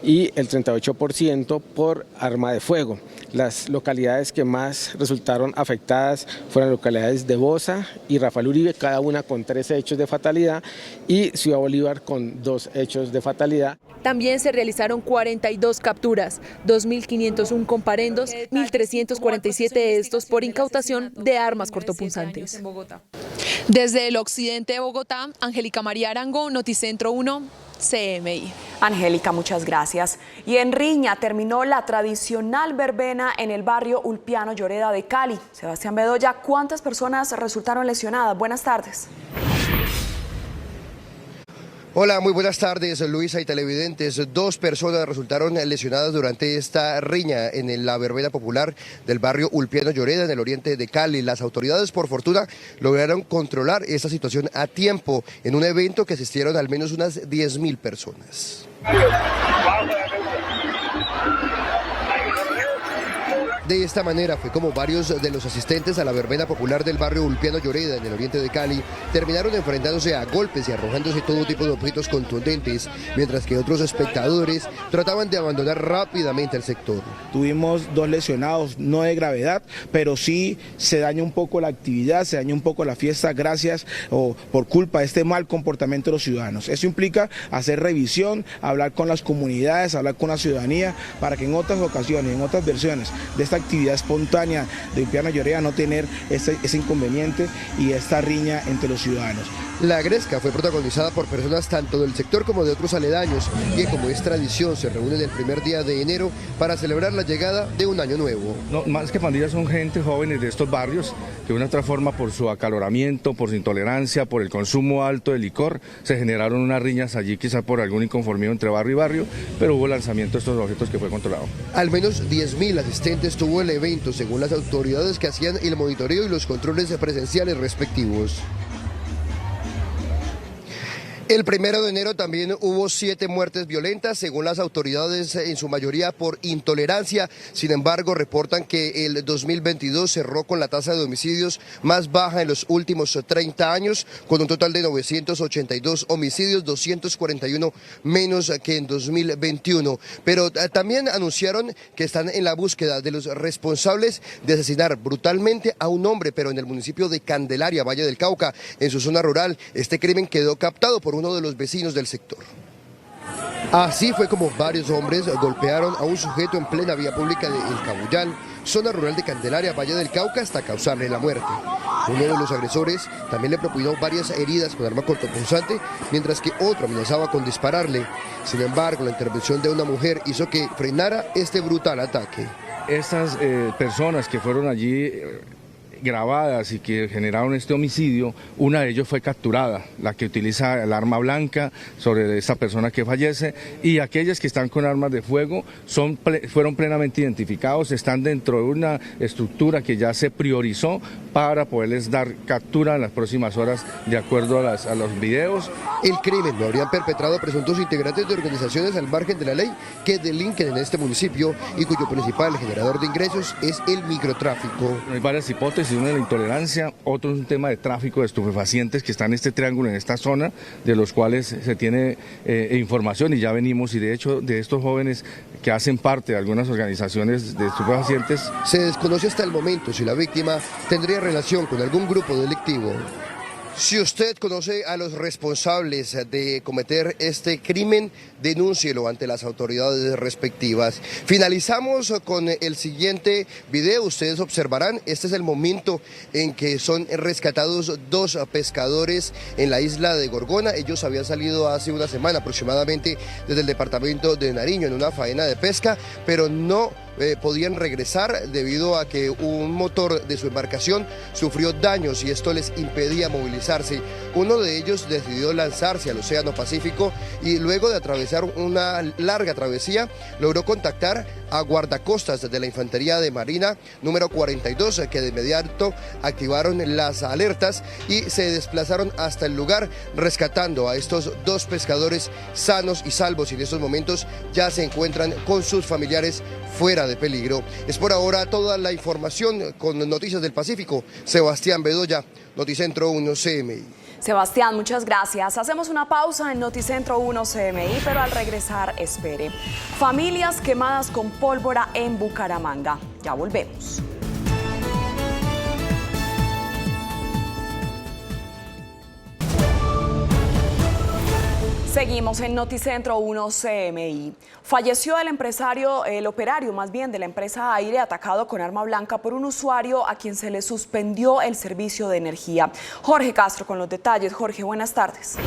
y el 38% por arma de fuego. Las localidades que más resultaron afectadas fueron localidades de Bosa y Rafael Uribe, cada una con 13 hechos de fatalidad, y Ciudad Bolívar con 2 hechos de fatalidad. También se realizaron 42 capturas, 2.501 comparendos, 1.347 de estos por incautación de armas cortopunzantes. Desde el occidente de Bogotá, Angélica María Arango, Noticentro 1, CMI. Angélica, muchas gracias. Y en Riña terminó la tradicional verbena en el barrio Ulpiano Lloreda de Cali. Sebastián Bedoya, ¿cuántas personas resultaron lesionadas? Buenas tardes. Hola, muy buenas tardes, Luisa y televidentes. 2 personas resultaron lesionadas durante esta riña en la verbena popular del barrio Ulpiano Lloreda, en el oriente de Cali. Las autoridades, por fortuna, lograron controlar esta situación a tiempo en un evento que asistieron al menos unas 10.000 personas. De esta manera fue como varios de los asistentes a la verbena popular del barrio Ulpiano Lloreda en el oriente de Cali terminaron enfrentándose a golpes y arrojándose todo tipo de objetos contundentes, mientras que otros espectadores trataban de abandonar rápidamente el sector. Tuvimos 2 lesionados, no de gravedad, pero sí se daña un poco la actividad, se daña un poco la fiesta gracias o por culpa de este mal comportamiento de los ciudadanos. Eso implica hacer revisión, hablar con las comunidades, hablar con la ciudadanía, para que en otras ocasiones, en otras versiones de esta actividad espontánea de Ulpiano Lloreda no tener ese inconveniente y esta riña entre los ciudadanos. La gresca fue protagonizada por personas tanto del sector como de otros aledaños, y como es tradición se reúnen el primer día de enero para celebrar la llegada de un año nuevo. No, más que pandillas son gente jóvenes de estos barrios que de una otra forma, por su acaloramiento, por su intolerancia, por el consumo alto de licor, se generaron unas riñas allí quizá por algún inconformismo entre barrio y barrio, pero hubo lanzamiento de estos objetos que fue controlado. Al menos 10.000 asistentes tuvo el evento, según las autoridades que hacían el monitoreo y los controles presenciales respectivos. El 1 de enero también hubo 7 muertes violentas, según las autoridades, en su mayoría por intolerancia. Sin embargo, reportan que el 2022 cerró con la tasa de homicidios más baja en los últimos 30 años, con un total de 982 homicidios, 241 menos que en 2021. Pero también anunciaron que están en la búsqueda de los responsables de asesinar brutalmente a un hombre, pero en el municipio de Candelaria, Valle del Cauca, en su zona rural. Este crimen quedó captado por uno de los vecinos del sector. Así fue como varios hombres golpearon a un sujeto en plena vía pública de El Cabullal, zona rural de Candelaria, Valle del Cauca, hasta causarle la muerte. Uno de los agresores también le propinó varias heridas con arma cortopunzante, mientras que otro amenazaba con dispararle. Sin embargo, la intervención de una mujer hizo que frenara este brutal ataque. Estas personas que fueron allí grabadas y que generaron este homicidio, una de ellos fue capturada, la que utiliza el arma blanca sobre esta persona que fallece, y aquellas que están con armas de fuego fueron plenamente identificados, están dentro de una estructura que ya se priorizó para poderles dar captura en las próximas horas de acuerdo a los videos. El crimen lo habrían perpetrado presuntos integrantes de organizaciones al margen de la ley que delinquen en este municipio y cuyo principal generador de ingresos es el microtráfico. Hay varias hipótesis, una es la intolerancia, otro es un tema de tráfico de estupefacientes que está en este triángulo, en esta zona, de los cuales se tiene información y ya venimos, y de hecho de estos jóvenes que hacen parte de algunas organizaciones de estupefacientes. Se desconoce hasta el momento si la víctima tendría relación con algún grupo delictivo. Si usted conoce a los responsables de cometer este crimen, denúncielo ante las autoridades respectivas. Finalizamos con el siguiente video. Ustedes observarán, este es el momento en que son rescatados 2 pescadores en la isla de Gorgona. Ellos habían salido hace una semana aproximadamente desde el departamento de Nariño en una faena de pesca, pero no podían regresar debido a que un motor de su embarcación sufrió daños y esto les impedía movilizarse. Uno de ellos decidió lanzarse al Océano Pacífico y luego de atravesar una larga travesía logró contactar a guardacostas de la Infantería de Marina número 42, que de inmediato activaron las alertas y se desplazaron hasta el lugar rescatando a estos dos pescadores sanos y salvos, y en estos momentos ya se encuentran con sus familiares fuera de peligro. Es por ahora toda la información con Noticias del Pacífico. Sebastián Bedoya, Noticentro 1 CMI. Sebastián, muchas gracias. Hacemos una pausa en Noticentro 1 CMI, pero al regresar, espere. Familias quemadas con pólvora en Bucaramanga. Ya volvemos. Seguimos en Noticentro 1 CMI. Falleció el operario más bien de la empresa Aire, atacado con arma blanca por un usuario a quien se le suspendió el servicio de energía. Jorge Castro con los detalles. Jorge, buenas tardes.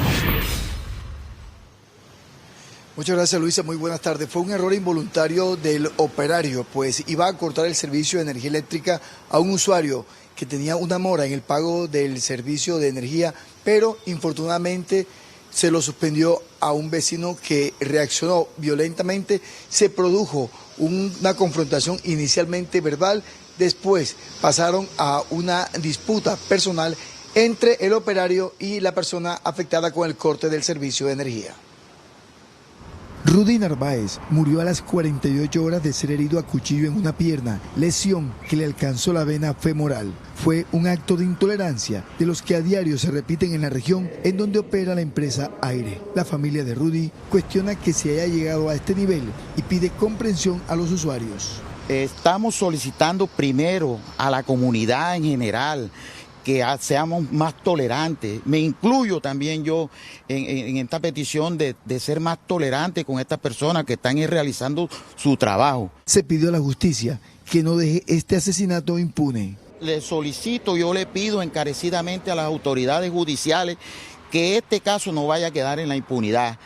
Muchas gracias, Luisa. Muy buenas tardes. Fue un error involuntario del operario, pues iba a cortar el servicio de energía eléctrica a un usuario que tenía una mora en el pago del servicio de energía, pero infortunadamente se lo suspendió a un vecino que reaccionó violentamente. Se produjo una confrontación inicialmente verbal, después pasaron a una disputa personal entre el operario y la persona afectada con el corte del servicio de energía. Rudy Narváez murió a las 48 horas de ser herido a cuchillo en una pierna, lesión que le alcanzó la vena femoral. Fue un acto de intolerancia de los que a diario se repiten en la región en donde opera la empresa Aire. La familia de Rudy cuestiona que se haya llegado a este nivel y pide comprensión a los usuarios. Estamos solicitando primero a la comunidad en general que seamos más tolerantes. Me incluyo también yo en esta petición de ser más tolerantes con estas personas que están realizando su trabajo. Se pidió a la justicia que no deje este asesinato impune. Yo le pido encarecidamente a las autoridades judiciales que este caso no vaya a quedar en la impunidad,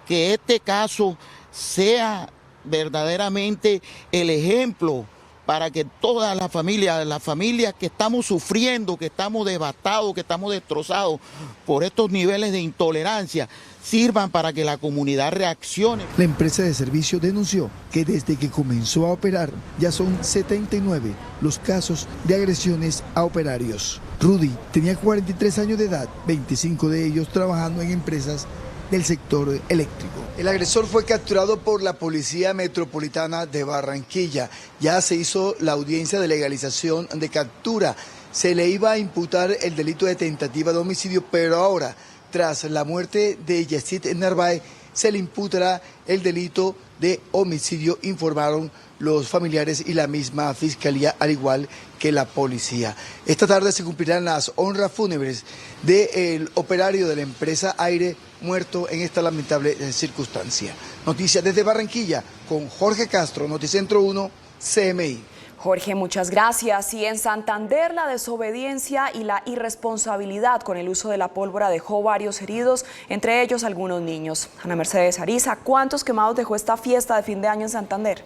que este caso sea verdaderamente el ejemplo para que todas las familias que estamos sufriendo, que estamos devastados, que estamos destrozados por estos niveles de intolerancia, sirvan para que la comunidad reaccione. La empresa de servicio denunció que desde que comenzó a operar ya son 79 los casos de agresiones a operarios. Rudy tenía 43 años de edad, 25 de ellos trabajando en empresas del sector eléctrico. El agresor fue capturado por la Policía Metropolitana de Barranquilla. Ya se hizo la audiencia de legalización de captura. Se le iba a imputar el delito de tentativa de homicidio, pero ahora, tras la muerte de Yesid Narváez, se le imputará el delito de homicidio, informaron los familiares y la misma fiscalía, al igual que la policía. Esta tarde se cumplirán las honras fúnebres del operario de la empresa Aire, muerto en esta lamentable circunstancia. Noticias desde Barranquilla con Jorge Castro, Noticentro 1 CMI. Jorge, muchas gracias. Y en Santander, la desobediencia y la irresponsabilidad con el uso de la pólvora dejó varios heridos, entre ellos algunos niños. Ana Mercedes Ariza, ¿cuántos quemados dejó esta fiesta de fin de año en Santander?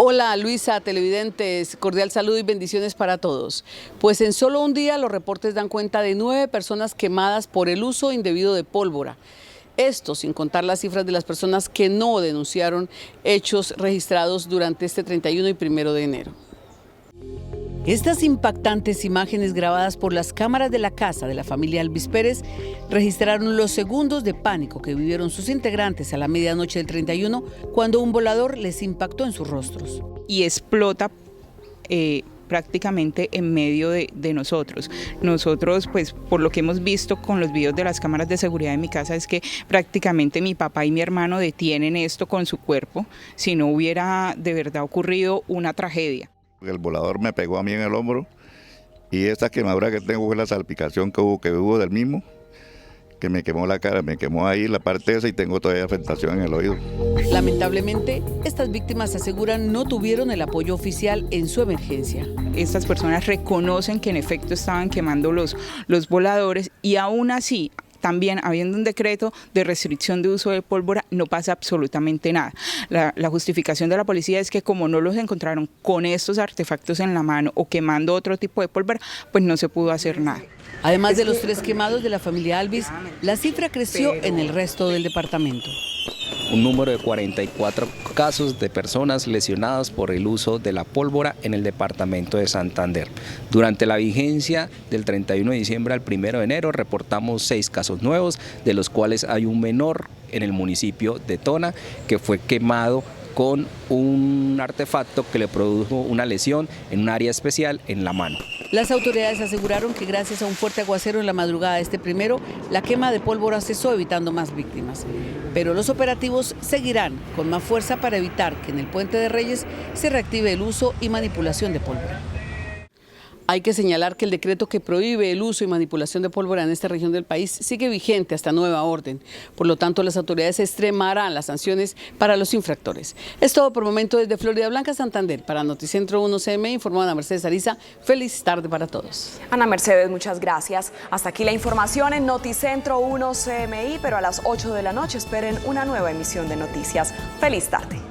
Hola Luisa, televidentes, cordial saludo y bendiciones para todos. Pues en solo un día los reportes dan cuenta de 9 personas quemadas por el uso indebido de pólvora. Esto sin contar las cifras de las personas que no denunciaron hechos registrados durante este 31 y 1 de enero. Estas impactantes imágenes grabadas por las cámaras de la casa de la familia Alvis Pérez registraron los segundos de pánico que vivieron sus integrantes a la medianoche del 31 cuando un volador les impactó en sus rostros. Y explota prácticamente en medio de nosotros. Nosotros, pues por lo que hemos visto con los videos de las cámaras de seguridad de mi casa, es que prácticamente mi papá y mi hermano detienen esto con su cuerpo si no hubiera de verdad ocurrido una tragedia. El volador me pegó a mí en el hombro y esta quemadura que tengo fue la salpicación que hubo del mismo, que me quemó la cara, me quemó ahí la parte esa y tengo todavía afectación en el oído. Lamentablemente, estas víctimas aseguran no tuvieron el apoyo oficial en su emergencia. Estas personas reconocen que en efecto estaban quemando los voladores y aún así, también habiendo un decreto de restricción de uso de pólvora, no pasa absolutamente nada. La justificación de la policía es que como no los encontraron con estos artefactos en la mano o quemando otro tipo de pólvora, pues no se pudo hacer nada. Además de los 3 quemados de la familia Alvis, la cifra creció en el resto del departamento. Un número de 44 casos de personas lesionadas por el uso de la pólvora en el departamento de Santander. Durante la vigencia del 31 de diciembre al 1 de enero reportamos 6 casos nuevos, de los cuales hay un menor en el municipio de Tona que fue quemado con un artefacto que le produjo una lesión en un área especial en la mano. Las autoridades aseguraron que gracias a un fuerte aguacero en la madrugada de este 1, la quema de pólvora cesó, evitando más víctimas. Pero los operativos seguirán con más fuerza para evitar que en el Puente de Reyes se reactive el uso y manipulación de pólvora. Hay que señalar que el decreto que prohíbe el uso y manipulación de pólvora en esta región del país sigue vigente hasta nueva orden. Por lo tanto, las autoridades extremarán las sanciones para los infractores. Es todo por el momento desde Florida Blanca, Santander. Para Noticentro 1 CMI, informó Ana Mercedes Ariza. Feliz tarde para todos. Ana Mercedes, muchas gracias. Hasta aquí la información en Noticentro 1 CMI, pero a las 8 de la noche esperen una nueva emisión de noticias. Feliz tarde.